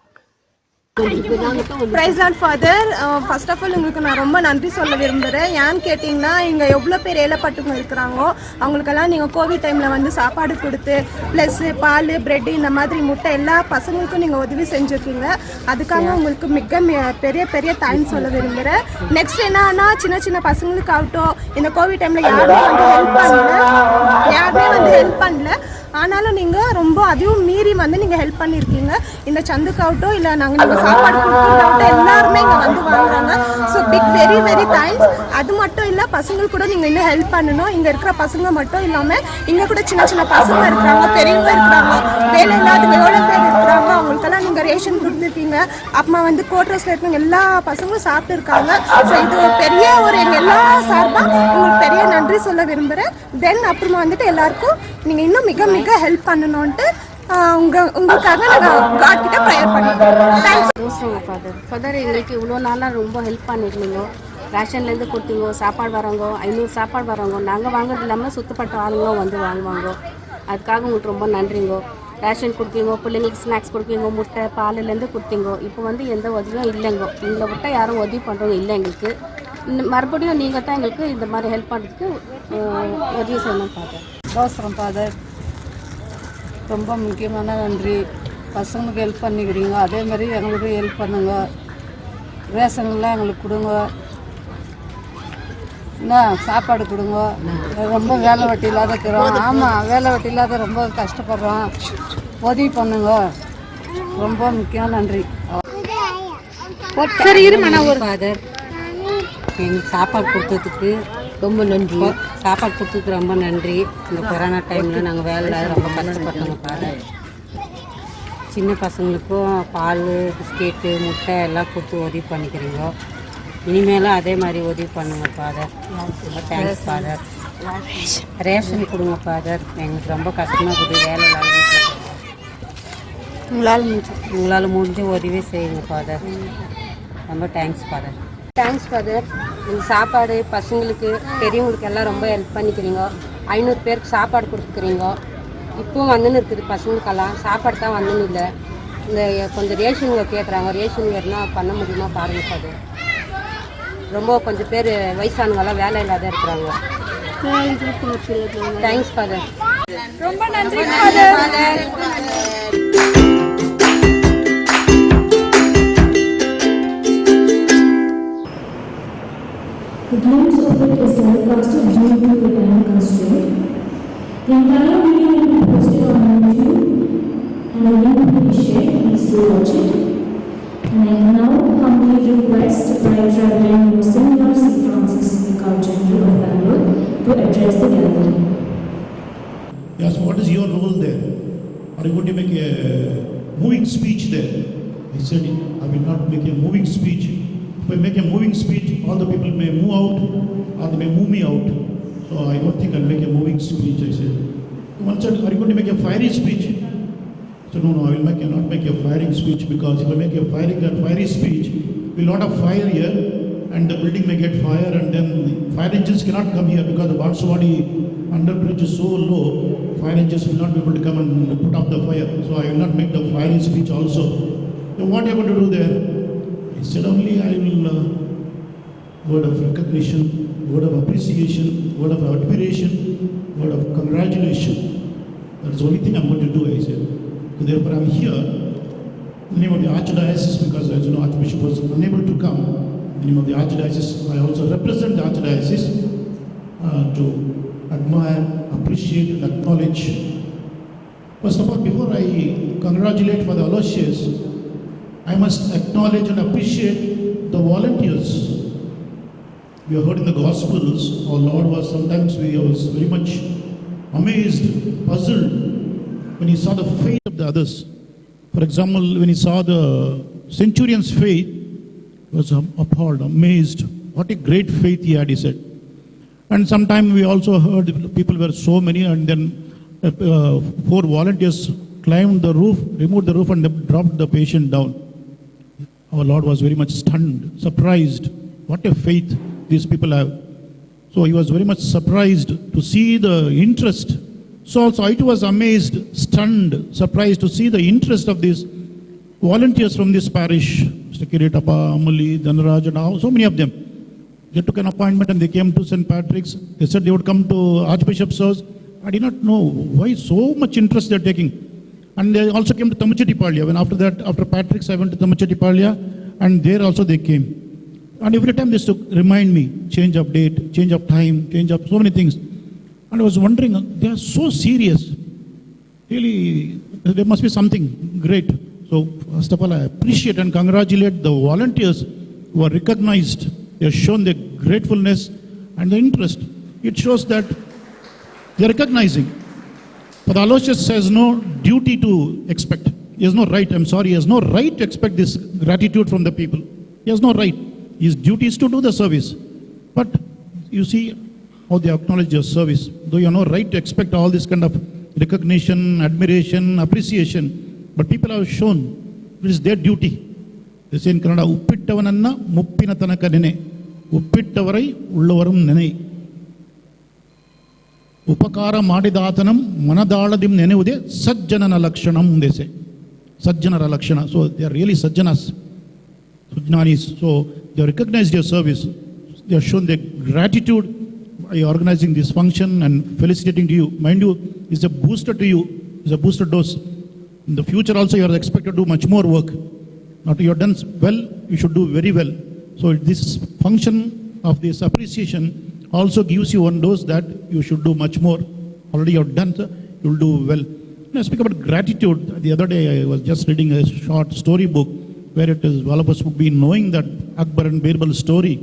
Praise Lord Father. First of all உங்களுக்கு நான் ரொம்ப நன்றி சொல்ல விரும்புகிறேன். ஏன்னு கேட்டிங்கன்னா, இங்கே எவ்வளோ பேர் ஏழைப்பட்டவங்க இருக்கிறாங்களோ அவங்களுக்கெல்லாம் நீங்கள் கோவிட் டைமில் வந்து சாப்பாடு கொடுத்து ப்ளஸ்ஸு பால், ப்ரெட்டு, இந்த மாதிரி முட்டை எல்லா பசங்களுக்கும் நீங்கள் உதவி செஞ்சுருக்கீங்க. அதுக்காக உங்களுக்கு மிக பெரிய தேங்க்ஸ் சொல்ல விரும்புகிறேன். நெக்ஸ்ட் என்னன்னா, சின்ன பசங்களுக்கு ஆகட்டும், இந்த கோவிட் டைமில் யாருமே வந்து ஹெல்ப் பண்ணல. ஆனாலும் நீங்கள் ரொம்ப அதையும் மீறி வந்து நீங்கள் ஹெல்ப் பண்ணியிருக்கீங்க. இந்த சந்துக்காகட்டும், இல்லை நீங்கள் சாப்பாடு கொடுக்குறதாகட்டும், எல்லாருமே இங்கே வந்து வாங்குறாங்க. So very thanks. அது மட்டும் இல்லை, பசங்களுக்கு கூட நீங்கள் இன்னும் ஹெல்ப் பண்ணணும். இங்கே இருக்கிற பசங்க மட்டும் இல்லாமல் இங்கே கூட சின்ன பசங்க இருக்கிறாங்க, பெரியவங்க இருக்கிறாங்க, வேலை இல்லாதவங்க எவ்வளோ பேர் இருக்கிறாங்க. அவங்களுக்கெல்லாம் நீங்கள் ரேஷன் கொடுத்துருக்கீங்க. அப்புறமா வந்து கோட்ரஸில் இருக்கிறவங்க எல்லா பசங்களும் சாப்பிட்டு இருக்காங்க. ஸோ இது பெரிய ஒரு எங்கள் எல்லா சார்பாக உங்களுக்கு பெரிய நன்றி சொல்ல விரும்புகிறேன். தென் அப்புறமா வந்துட்டு எல்லாருக்கும் நீங்கள் இன்னும் மிக ஹெல்ப் பண்ணணும்ட்டு உங்களுக்காக நாங்கள் காட் கிட்ட ப்ரேயர் பண்ணுறோம். ஃபாதர் எங்களுக்கு இவ்வளோ நாளாக ரொம்ப ஹெல்ப் பண்ணியிருந்தீங்க. ரேஷன்லேருந்து கொடுத்தீங்க, சாப்பாடு வரவங்க 500 சாப்பாடு வரவங்க, நாங்கள் வாங்குறது இல்லாமல் சுத்தப்பட்ட ஆளுங்களும் வந்து வாங்குவாங்க. அதுக்காக உங்களுக்கு ரொம்ப நன்றிங்கோ. ரேஷன் கொடுத்தீங்க, பிள்ளைங்களுக்கு ஸ்நாக்ஸ் கொடுப்பீங்க, முட்டை பாலிலேருந்து கொடுத்தீங்க. இப்போ வந்து எந்த உதவியும் இல்லைங்கோ. எங்களை விட்டால் யாரும் உதவி பண்ணுறவங்க இல்லை எங்களுக்கு. மறுபடியும் நீங்கள் தான் எங்களுக்கு இந்த மாதிரி ஹெல்ப் பண்ணுறதுக்கு உதவி செய்யணும் ஃபாதர். அவசரம் ஃபாதர், ரொம்ப முக்கியமான நன்றி. பசங்களுக்கு ஹெல்ப் பண்ணிக்கிறீங்க, அதே மாதிரி எங்களுக்கு ஹெல்ப் பண்ணுங்க. ரேஷன்லாம் எங்களுக்கு கொடுங்க, என்ன சாப்பாடு கொடுங்க. ரொம்ப வேலை வெட்டி இல்லாத இருக்கிறோம். ஆமாம், வேலை வெட்டி இல்லாத ரொம்ப கஷ்டப்படுறோம். உதவி பண்ணுங்க, ரொம்ப முக்கியம். நன்றி ஃபாதர். எங்களுக்கு சாப்பாடு கொடுத்ததுக்கு ரொம்ப நன்றி. சாப்பாடு கொடுத்ததுக்கு ரொம்ப நன்றி. இந்த கொரோனா டைமில் நாங்கள் வேலை இல்லாத ரொம்ப கஷ்டப்பட்டோங்க ஃபாதர். சின்ன பசங்களுக்கும் பால், பிஸ்கெட்டு, முட்டை எல்லாம் கொடுத்து உதவி பண்ணிக்கிறீங்க. இனிமேலும் அதே மாதிரி உதவி பண்ணுங்க ஃபாதர். ரொம்ப தேங்க்ஸ் ஃபாதர். ரேஷன் கொடுங்க ஃபாதர், எங்களுக்கு ரொம்ப கஷ்டமாக இருக்குது. வேலை இல்லாத வீட்டில் உங்களால் முடிஞ்ச உதவி செய்யுங்க ஃபாதர். ரொம்ப தேங்க்ஸ் ஃபாதர். Thanks father. நீங்கள் சாப்பாடு பசங்களுக்கு, பெரியவங்களுக்கு எல்லாம் ரொம்ப ஹெல்ப் பண்ணிக்கிறீங்க. 500 பேருக்கு சாப்பாடு கொடுத்துக்கிறீங்க. இப்போவும் வந்துன்னு இருக்குது பசங்களுக்கெல்லாம். சாப்பாடு தான் வந்துன்னு இல்லை. இந்த கொஞ்சம் ரேஷனுங்க கேட்குறாங்க. ரேஷன் வேறுனா பண்ண முடியுமா பாருங்கள் ஃபாதர். ரொம்ப கொஞ்சம் பேர் வயசானவங்கெல்லாம் வேலை இல்லாத இருக்கிறாங்க. Thanks father. ரொம்ப நன்றி father. The glimpse of it is telecasted due to the time constraint. The entire video will be posted on YouTube and a link will be shared. Please do watch it. And I now humbly request Right Reverend Monsignor C. Francis, Vicar General of Bangalore, to address the gathering. Yes, what is your role there? Are you going to make a moving speech there? He said, I will not make a moving speech. If I make a moving speech, all the people may move out or they may move me out. So I don't think I'll make a moving speech, I said. One said, are you going to make a fiery speech? So no, I will not make a firing speech, because if I make a fiery speech, we will not have fire here and the building may get fire, and then the fire engines cannot come here because the Banswadi underbridge is so low, fire engines will not be able to come and put out the fire. So I will not make the fiery speech also. So what are you going to do there? He said only I will word of recognition, word of appreciation, word of admiration, word of congratulation. That's the only thing I'm going to do, I said. So therefore I'm here in the name of the Archdiocese, because as you know Archbishop was unable to come. In the name of the Archdiocese, I also represent the Archdiocese to admire, appreciate and acknowledge. First of all, before I congratulate for the Aloysius, I must acknowledge and appreciate the volunteers. We have heard in the Gospels, our Lord was very much amazed, puzzled when he saw the faith of the others. For example, when he saw the centurion's faith, he was appalled, amazed. What a great faith he had, he said. And sometime we also heard people were so many, and then 4 volunteers climbed the roof, removed the roof and dropped the patient down. Our Lord was very much stunned, surprised. What a faith these people have. So he was very much surprised to see the interest. So also I too was amazed, stunned, surprised to see the interest of these volunteers from this parish. Mr. Kiritappa, Amuli, Dhanaraj, and so many of them. They took an appointment and they came to St. Patrick's. They said they would come to Archbishop's house. I did not know why so much interest they are taking. And they also came to Tamachetipalia. When after Patrick's, I went to Tamachetipalia, and there also they came. And every time they used to remind me, change of date, change of time, change of so many things. And I was wondering, they are so serious. Really, there must be something great. So first of all, I appreciate and congratulate the volunteers who are recognized. They have shown their gratefulness and the interest. It shows that they are recognizing. But Aloysius has no duty to expect. He has no right, he has no right to expect this gratitude from the people. He has no right. His duty is to do the service. But you see how they acknowledge your service. Though you have no right to expect all this kind of recognition, admiration, appreciation. But people have shown it is their duty. They say in Kannada, Uppittavananna muppina tanaka nene. Uppittavarai ullavarum nene. Upakara Madidatanam Manadaladim Nenude Sajjanana Lakshanam, they say. Sajjanara Lakshana. So they are really Sajjanas, Sajjanis. So they recognize your service. They have shown their gratitude by organizing this function and felicitating to you. Mind you, it's a booster to you, it's a booster dose. In the future also, you are expected to do much more work. Not you have done well, you should do very well. So this function of this appreciation also gives you one dose that you should do much more. Already you have done, you will do well. When I speak about gratitude, the other day I was just reading a short story book where it is all of us would be knowing that Akbar and Birbal's story.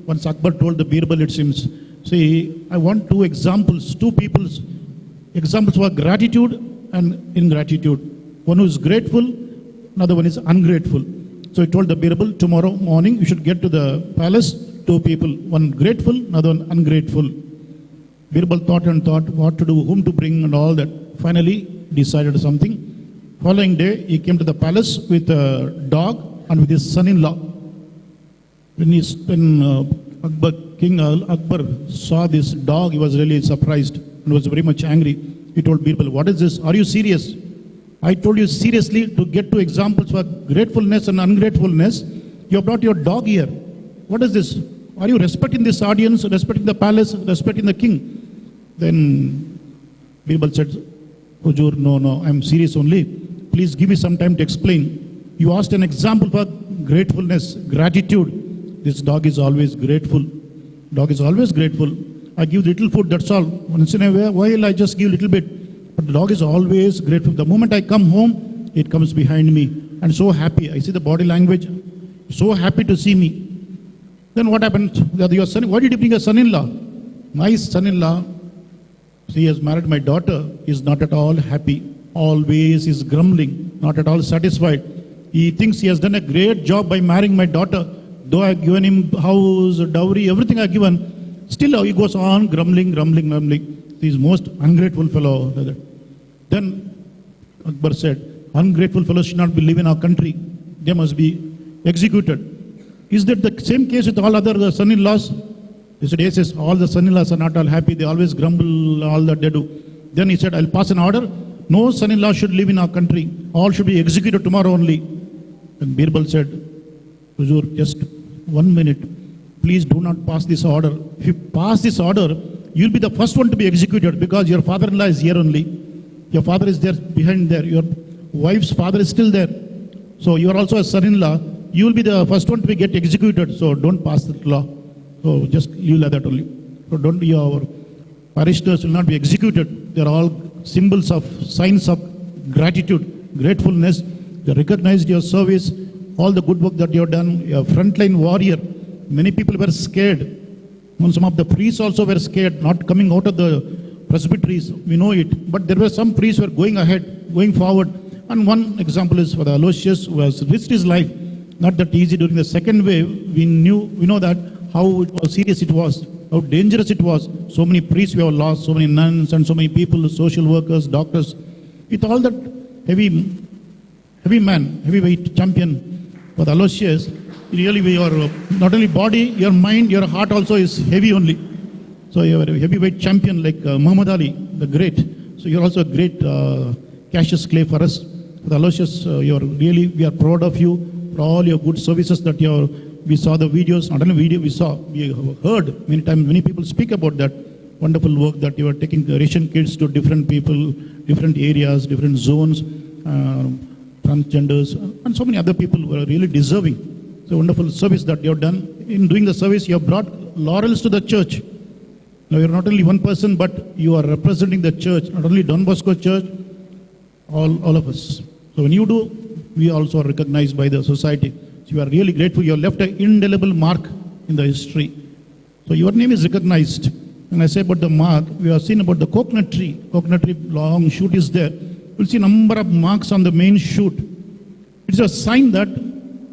Once Akbar told the Birbal, it seems, see, I want two examples, two people's examples for gratitude and ingratitude. One who is grateful, another one is ungrateful. So he told the Birbal, tomorrow morning you should get to the palace, two people, one grateful, another one ungrateful. Birbal thought and thought what to do, whom to bring and all that. Finally decided something. Following day he came to the palace with a dog and with his son-in-law. When King Akbar saw this dog, he was really surprised and was very much angry. He told Birbal, what is this? Are you serious? I told you seriously to get two examples for gratefulness and ungratefulness. You have brought your dog here. What is this? Are you respecting this audience, respecting the palace, respecting the king? Then Birbal said, Hujur, no, I am serious only. Please give me some time to explain. You asked an example for gratefulness, gratitude. This dog is always grateful. Dog is always grateful. I give little food, that's all. Once in a while I just give little bit. But the dog is always grateful. The moment I come home, it comes behind me. And so happy. I see the body language. So happy to see me. Then what happened? Your son, why did you bring a son-in-law? My son-in-law, he has married my daughter, is not at all happy. Always is grumbling, not at all satisfied. He thinks he has done a great job by marrying my daughter. Though I have given him house, dowry, everything I have given, still he goes on grumbling. He is most ungrateful fellow. Then Akbar said, ungrateful fellows should not be live in our country. They must be executed. Is that the same case with all other son-in-laws? He said, yes, all the son-in-laws are not all happy. They always grumble, all that they do. Then he said, I'll pass an order. No son-in-law should live in our country. All should be executed tomorrow only. And Birbal said, Huzur, just 1 minute. Please do not pass this order. If you pass this order, you'll be the first one to be executed because your father-in-law is here only. Your father is there behind there. Your wife's father is still there. So you are also a son-in-law. You will be the first one to get executed. So don't pass that law. So just leave like that only. So don't be our parishioners will not be executed. They are all symbols of signs of gratitude, gratefulness. They recognized your service, all the good work that you have done. You're a frontline warrior. Many people were scared. And some of the priests also were scared, not coming out of the presbyteries. We know it. But there were some priests who were going ahead, going forward. And one example is for the Aloysius, who has risked his life. Not that easy during the second wave. We know that how it was serious it was, how dangerous it was. So many priests we have lost, so many nuns and so many people, social workers, doctors. With all that heavyweight champion for the Aloysius, really your not only body, your mind, your heart also is heavy only. So you are a heavyweight champion like Muhammad Ali, the great. So you are also a great Cassius Clay for us. For the Aloysius, we are proud of you for all your good services that you are. We saw the videos, not only video, we heard many times, many people speak about that wonderful work that you are taking the Asian kids to different people, different areas, different zones, transgenders, and so many other people who are really deserving. So wonderful service that you have done. In doing the service, you have brought laurels to the church. Now you are not only one person, but you are representing the church, not only Don Bosco Church, all of us. So when you do, we also are recognized by the society. So you are really grateful. You have left an indelible mark in the history. So your name is recognized. When I say about the mark, we have seen about the coconut tree. Coconut tree, long shoot is there. You'll see a number of marks on the main shoot. It's a sign that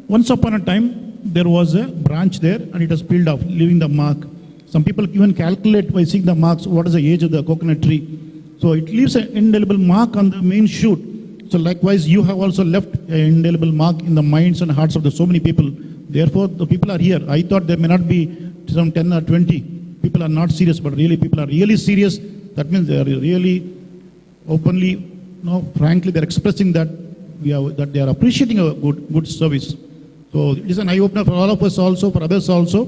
once upon a time, there was a branch there and it has peeled off, leaving the mark. Some people even calculate by seeing the marks, what is the age of the coconut tree. So it leaves an indelible mark on the main shoot. So likewise, you have also left an indelible mark in the minds and hearts of so many people. Therefore, the people are here. I thought there may not be some 10 or 20. People are not serious, but really people are really serious. That means they are really openly, frankly, they are expressing that they are appreciating a good service. So it is an eye-opener for all of us also, for others also.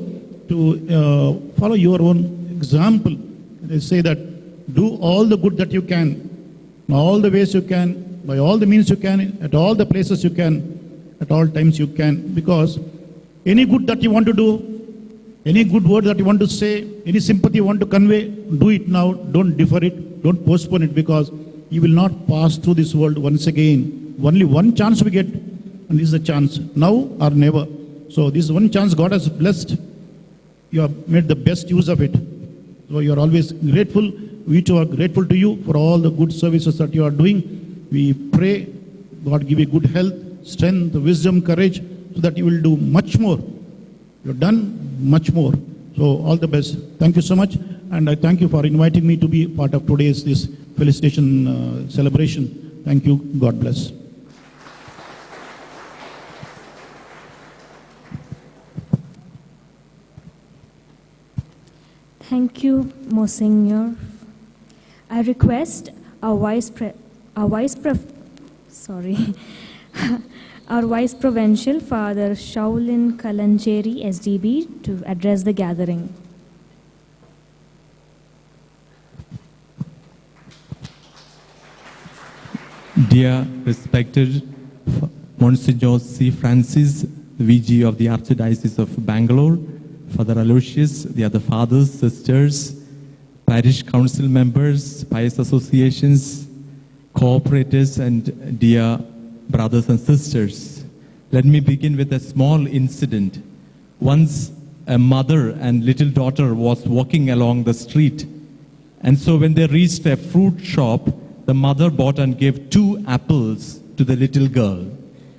to follow your own example. They say that do all the good that you can, in all the ways you can, by all the means you can, at all the places you can, at all times you can. Because any good that you want to do, any good word that you want to say, any sympathy you want to convey, do it now. Don't defer it. Don't postpone it, because you will not pass through this world once again. Only one chance we get, and this is the chance, now or never. So this one chance God has blessed. You have made the best use of it. So you are always grateful. We too are grateful to you for all the good services that you are doing. We pray God give you good health, strength, wisdom, courage, so that you will do much more. You have done much more. So all the best. Thank you so much. And I thank you for inviting me to be part of today's this felicitation celebration. Thank you. God bless. Thank you, Monsignor. I request our Vice Provincial, Father Shaulin Kalancheri, SDB, to address the gathering. Dear respected Monsignor C. Francis, the VG of the Archdiocese of Bangalore, Father Aloysius, the other fathers, sisters, parish council members, pious associations, cooperators, and dear brothers and sisters. Let me begin with a small incident. Once a mother and little daughter was walking along the street, and so when they reached a fruit shop, the mother bought and gave 2 apples to the little girl,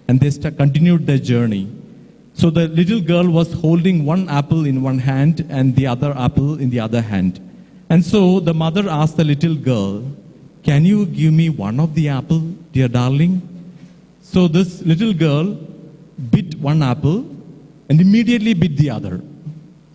and they continued their journey. So the little girl was holding one apple in one hand and the other apple in the other hand. And so the mother asked the little girl, "Can you give me one of the apple, dear darling?" So this little girl bit one apple and immediately bit the other.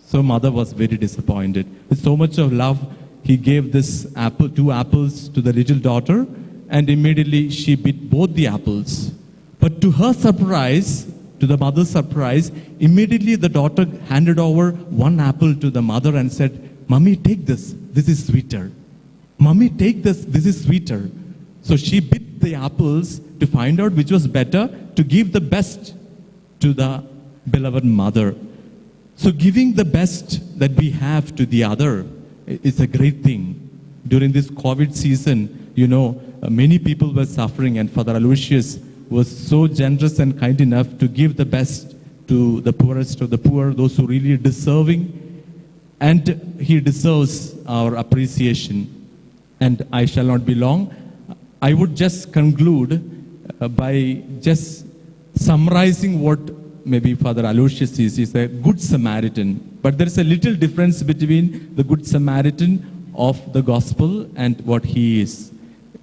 So mother was very disappointed. With so much of love, he gave this apple, 2 apples to the little daughter, and immediately she bit both the apples. But to her surprise, to the mother's surprise, immediately the daughter handed over 1 apple to the mother and said, "Mummy, take this. This is sweeter. Mummy, take this. This is sweeter." So she bit the apples to find out which was better, to give the best to the beloved mother. So giving the best that we have to the other is a great thing. During this COVID season, many people were suffering, and Father Aloysius was so generous and kind enough to give the best to the poorest of the poor, those who really are deserving. And he deserves our appreciation. And I shall not be long. I would just conclude by just summarizing what maybe Father Aloysius is. He's a good Samaritan. But there is a little difference between the good Samaritan of the gospel and what he is.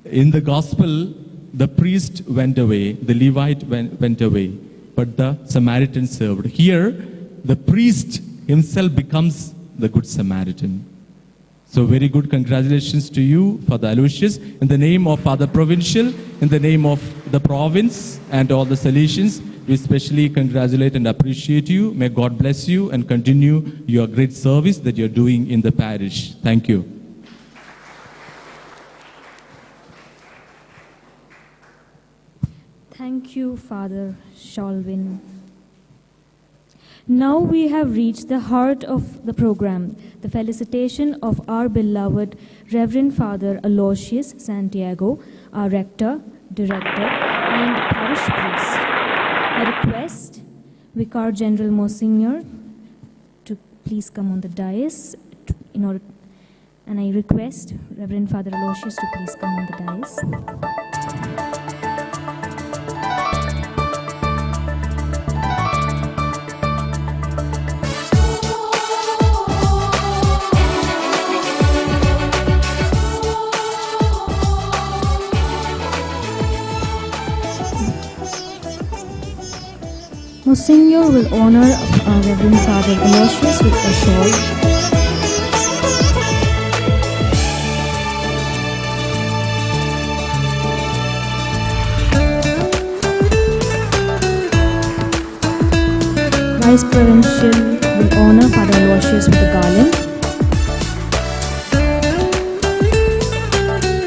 In the gospel, the priest went away, the Levite went away, but the Samaritan served. Here, the priest himself becomes the good Samaritan. So very good congratulations to you, Father Aloysius. In the name of Father Provincial, in the name of the province and all the Salesians, we especially congratulate and appreciate you. May God bless you and continue your great service that you're doing in the parish. Thank you. Thank you, Father Shaulin. Now we have reached the heart of the program, the felicitation of our beloved Reverend Father Aloysius Santiago, our rector, director, and parish priest. I request Vicar General Monsignor to please come on the dais and I request Reverend Father Aloysius to please come on the dais. Monsignor will honor Reverend Father Aloysius with a shawl. Vice Provincial will honor Father Aloysius with a garland.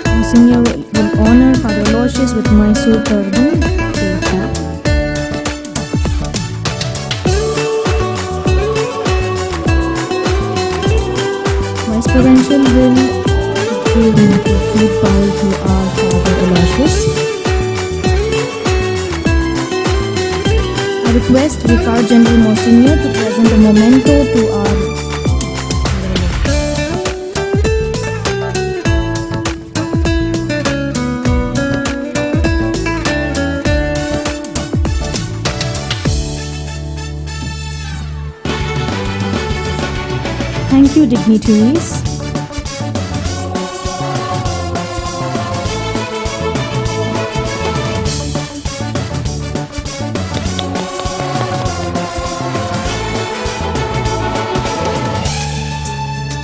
Monsignor will honor Father Aloysius with Mysore turban. Vice Provincial will give a food bowl to our Father Aloysius. I request Vicar General Monsignor to present a memento to our Thank you, dignitaries.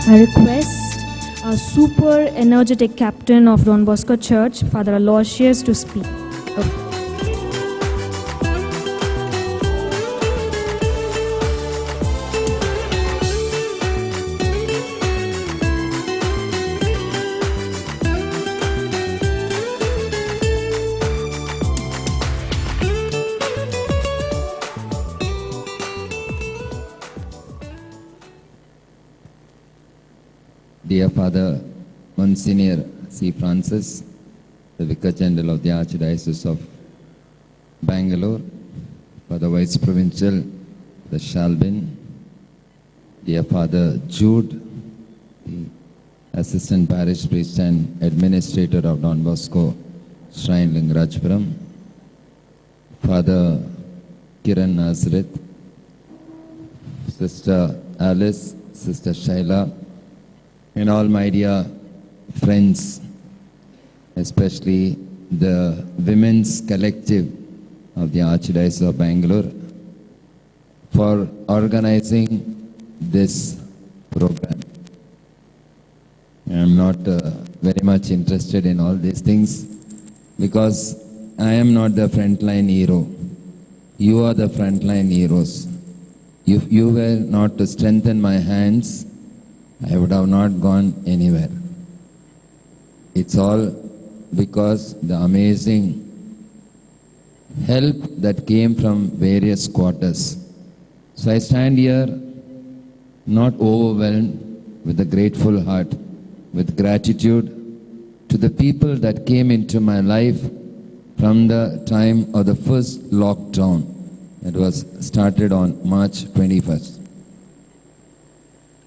I request our super energetic captain of Don Bosco Church, Father Aloysius, to speak. Dear Father Monsignor C. Francis, the Vicar General of the Archdiocese of Bangalore, Father Vice Provincial, the Shalbin, dear Father Jude, the Assistant Parish Priest and Administrator of Don Bosco Shrine, Lingarajpuram, Father Kiran Nazareth, Sister Alice, Sister Shaila, and all my dear friends, especially the Women's Collective of the Archdiocese of Bangalore, for organizing this program. I am not very much interested in all these things because I am not the frontline hero. You are the frontline heroes. If you were not to strengthen my hands, I would have not gone anywhere. It's all because the amazing help that came from various quarters. So I stand here not overwhelmed, with a grateful heart, with gratitude to the people that came into my life from the time of the first lockdown. It was started on March 21st.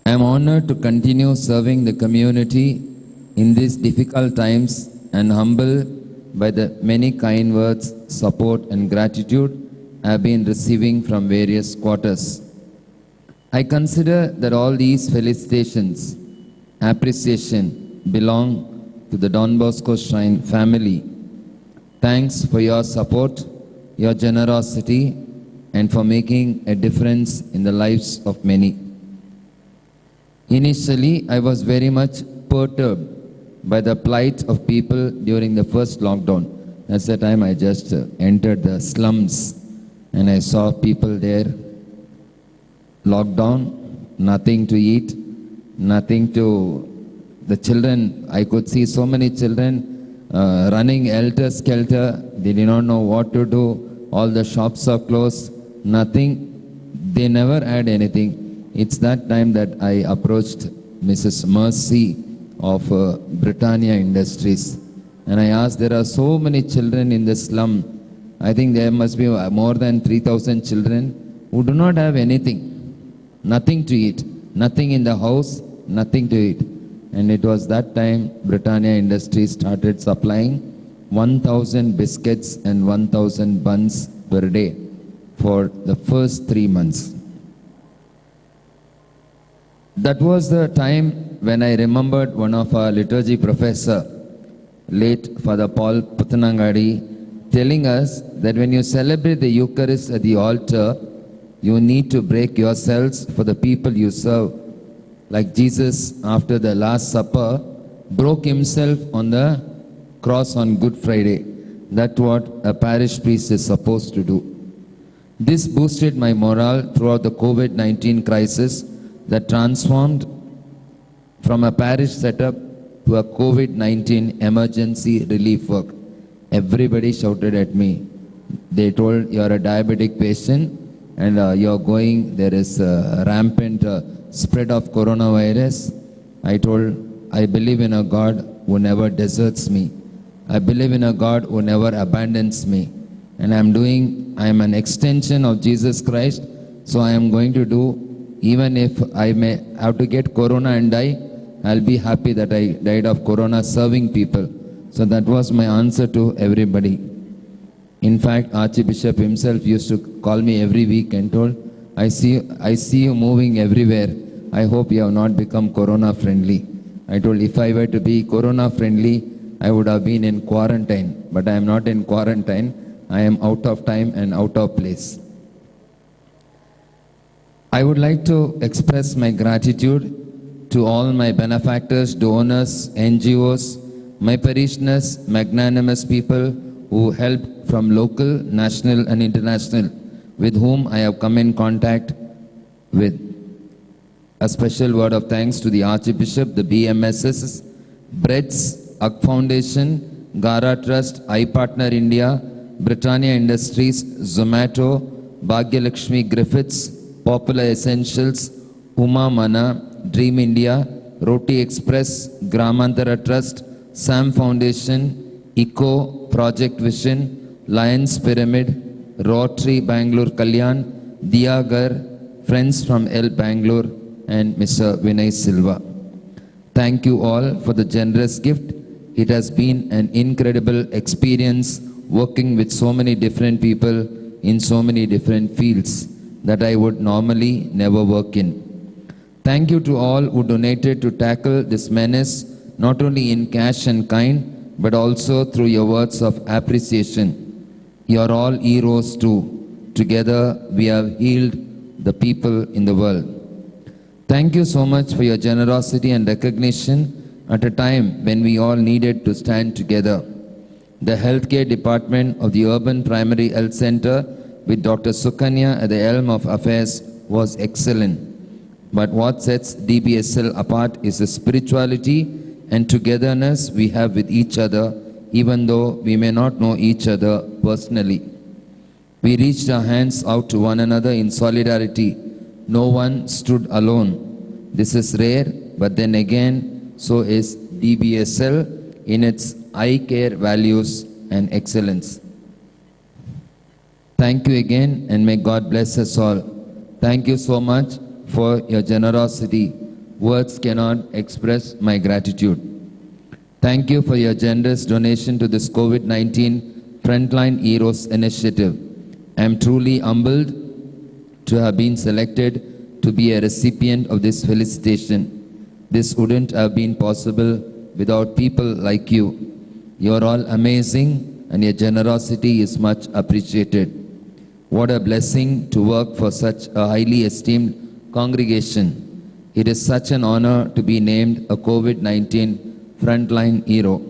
I am honored to continue serving the community in these difficult times and humbled by the many kind words, support and gratitude I have been receiving from various quarters. I consider that all these felicitations, appreciation belong to the Don Bosco Shrine family. Thanks for your support, your generosity, and for making a difference in the lives of many. Initially, I was very much perturbed by the plight of people during the first lockdown. That's the time I just entered the slums and I saw people there, locked down, nothing to eat, nothing to... The children, I could see so many children running helter-skelter. They did not know what to do. All the shops are closed, nothing. They never had anything. It's that time that I approached Mrs. Mercy of Britannia Industries. And I asked, there are so many children in the slum. I think there must be more than 3,000 children who do not have anything. Nothing to eat. Nothing in the house, nothing to eat. And it was that time Britannia Industries started supplying 1,000 biscuits and 1,000 buns per day for the first 3 months. That was the time when I remembered one of our liturgy professor, late Father Paul Puttanangadi, telling us that when you celebrate the Eucharist at the altar, you need to break yourselves for the people you serve. Like Jesus, after the Last Supper, broke himself on the cross on Good Friday. That's what a parish priest is supposed to do. This boosted my morale throughout the COVID-19 crisis that transformed from a parish setup to a COVID-19 emergency relief work. Everybody shouted at me. They told, you're a diabetic patient and there is a rampant spread of coronavirus. I told, I believe in a God who never deserts me. I believe in a God who never abandons me. And I am an extension of Jesus Christ. So I am going to do, even if I may have to get corona and die, I'll be happy that I died of corona serving people. So that was my answer to everybody. In fact, Archbishop himself used to call me every week and told, I see you moving everywhere. I hope you have not become corona friendly. I told, if I were to be corona friendly, I would have been in quarantine. But I am not in quarantine. I am out of time and out of place. I would like to express my gratitude to all my benefactors, donors, NGOs, my parishioners, magnanimous people who helped from local, national and international, with whom I have come in contact with. A special word of thanks to the Archbishop, the BMSS, Brett's, UG Foundation, Gara Trust, iPartner India, Britannia Industries, Zomato, Bhagyalakshmi Griffiths, Popular Essentials, Uma Mana, Dream India, Roti Express, Gramantara Trust, Sam Foundation, ECO, Project Vision, Lions Pyramid, Rotary Bangalore Kalyan, Diagar, Friends from El Bangalore, and Mr. Vinay Silva. Thank you all for the generous gift. It has been an incredible experience working with so many different people in so many different fields that I would normally never work in. Thank you to all who donated to tackle this menace, not only in cash and kind, but also through your words of appreciation. You are all heroes too. Together we have healed the people in the world. Thank you so much for your generosity and recognition at a time when we all needed to stand together. The healthcare department of the Urban Primary Health Center with Dr. Sukanya at the helm of affairs was excellent. But what sets DBSL apart is the spirituality and togetherness we have with each other, even though we may not know each other personally. We reached our hands out to one another in solidarity. No one stood alone. This is rare, but then again, so is DBSL in its eye care values and excellence. Thank you again, and may God bless us all. Thank you so much for your generosity. Words cannot express my gratitude. Thank you for your generous donation to this COVID-19 Frontline Heroes initiative. I am truly humbled to have been selected to be a recipient of this felicitation. This wouldn't have been possible without people like you. You are all amazing and your generosity is much appreciated. What a blessing to work for such a highly esteemed congregation. It is such an honor to be named a COVID-19 frontline hero.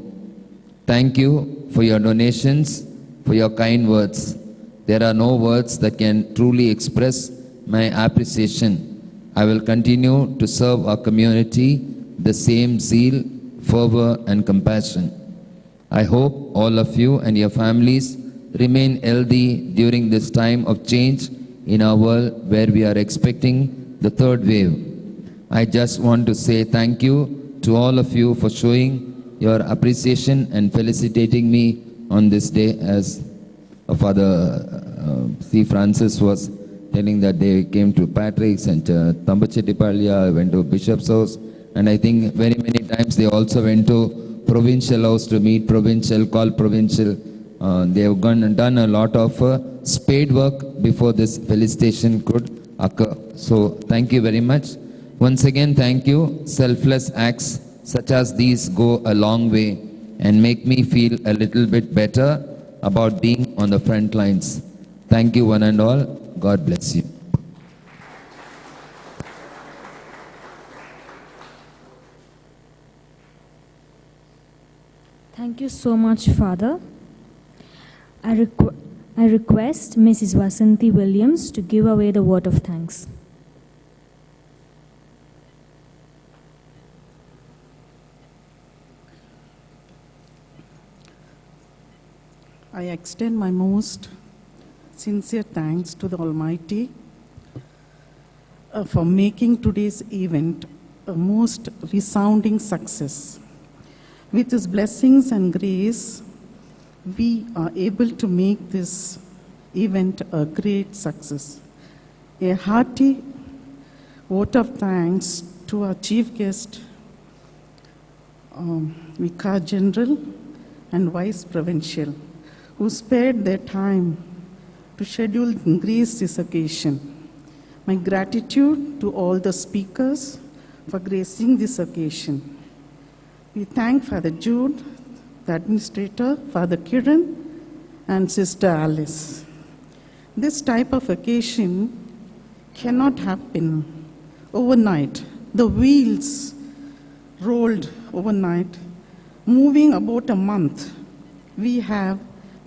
Thank you for your donations, for your kind words. There are no words that can truly express my appreciation. I will continue to serve our community with the same zeal, fervor and compassion. I hope all of you and your families remain healthy during this time of change in our world where we are expecting the third wave. I just want to say thank you to all of you for showing your appreciation and felicitating me on this day, as Father C. Francis was telling that they came to Patrick's and Tambachettipalia, went to Bishop's house, and I think very many times they also went to Provincial house to meet Provincial, call Provincial. They have done a lot of spade work before this felicitation could occur. So thank you very much. Once again, thank you. Selfless acts such as these go a long way and make me feel a little bit better about being on the front lines. Thank you one and all. God bless you. Thank you so much, Father. I I request Mrs. Vasanthi Williams to give away the vote of thanks. I extend my most sincere thanks to the Almighty for making today's event a most resounding success. With His blessings and grace, we are able to make this event a great success. A hearty vote of thanks to our chief guest, Vicar General and Vice Provincial, who spared their time to schedule and grace this occasion. My gratitude to all the speakers for gracing this occasion. We thank Father Jude, the administrator, Father Kiran, and Sister Alice. This type of occasion cannot happen overnight. The wheels rolled overnight, moving about a month. We have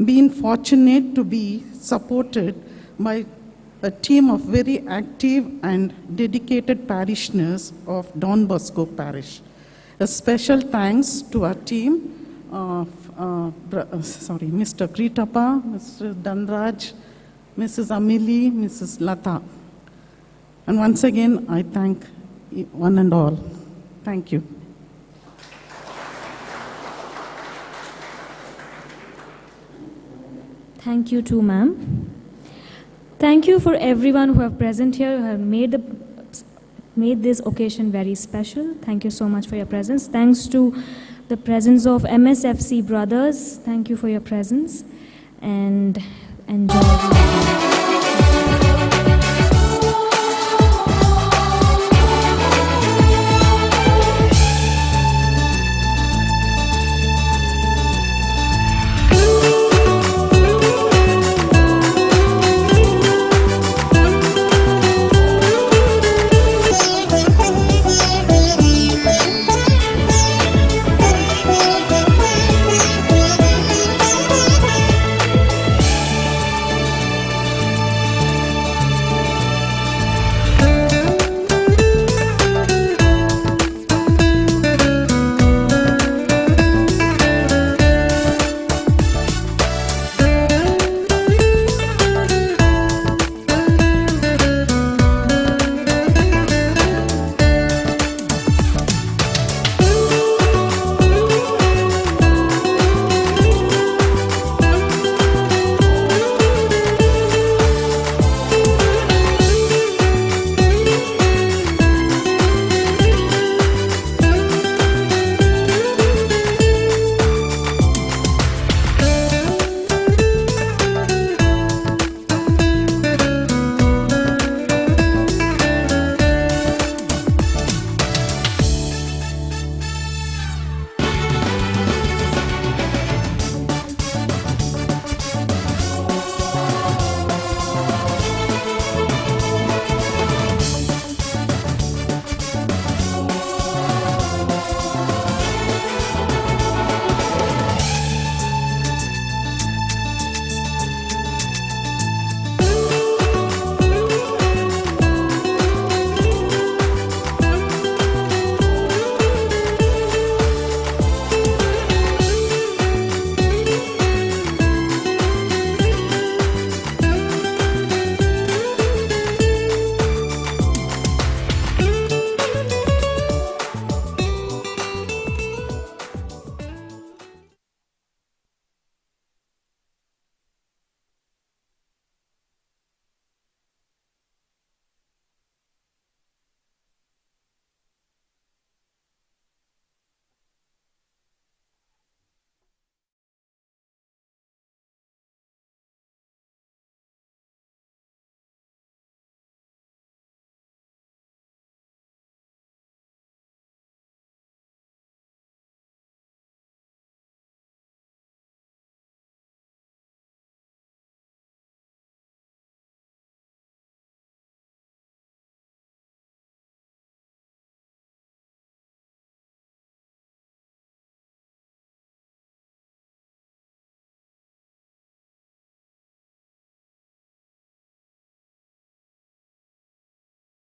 been fortunate to be supported by a team of very active and dedicated parishioners of Don Bosco Parish. A special thanks to our team, Mr. Kritapa, Mr. Danraj, Mrs. Amili, Mrs. Lata. And once again, I thank one and all. Thank you. Thank you too, ma'am. Thank you for everyone who have present here, who have made this occasion very special. Thank you so much for your presence. Thanks to the presence of MSFC brothers. Thank you for your presence and enjoy.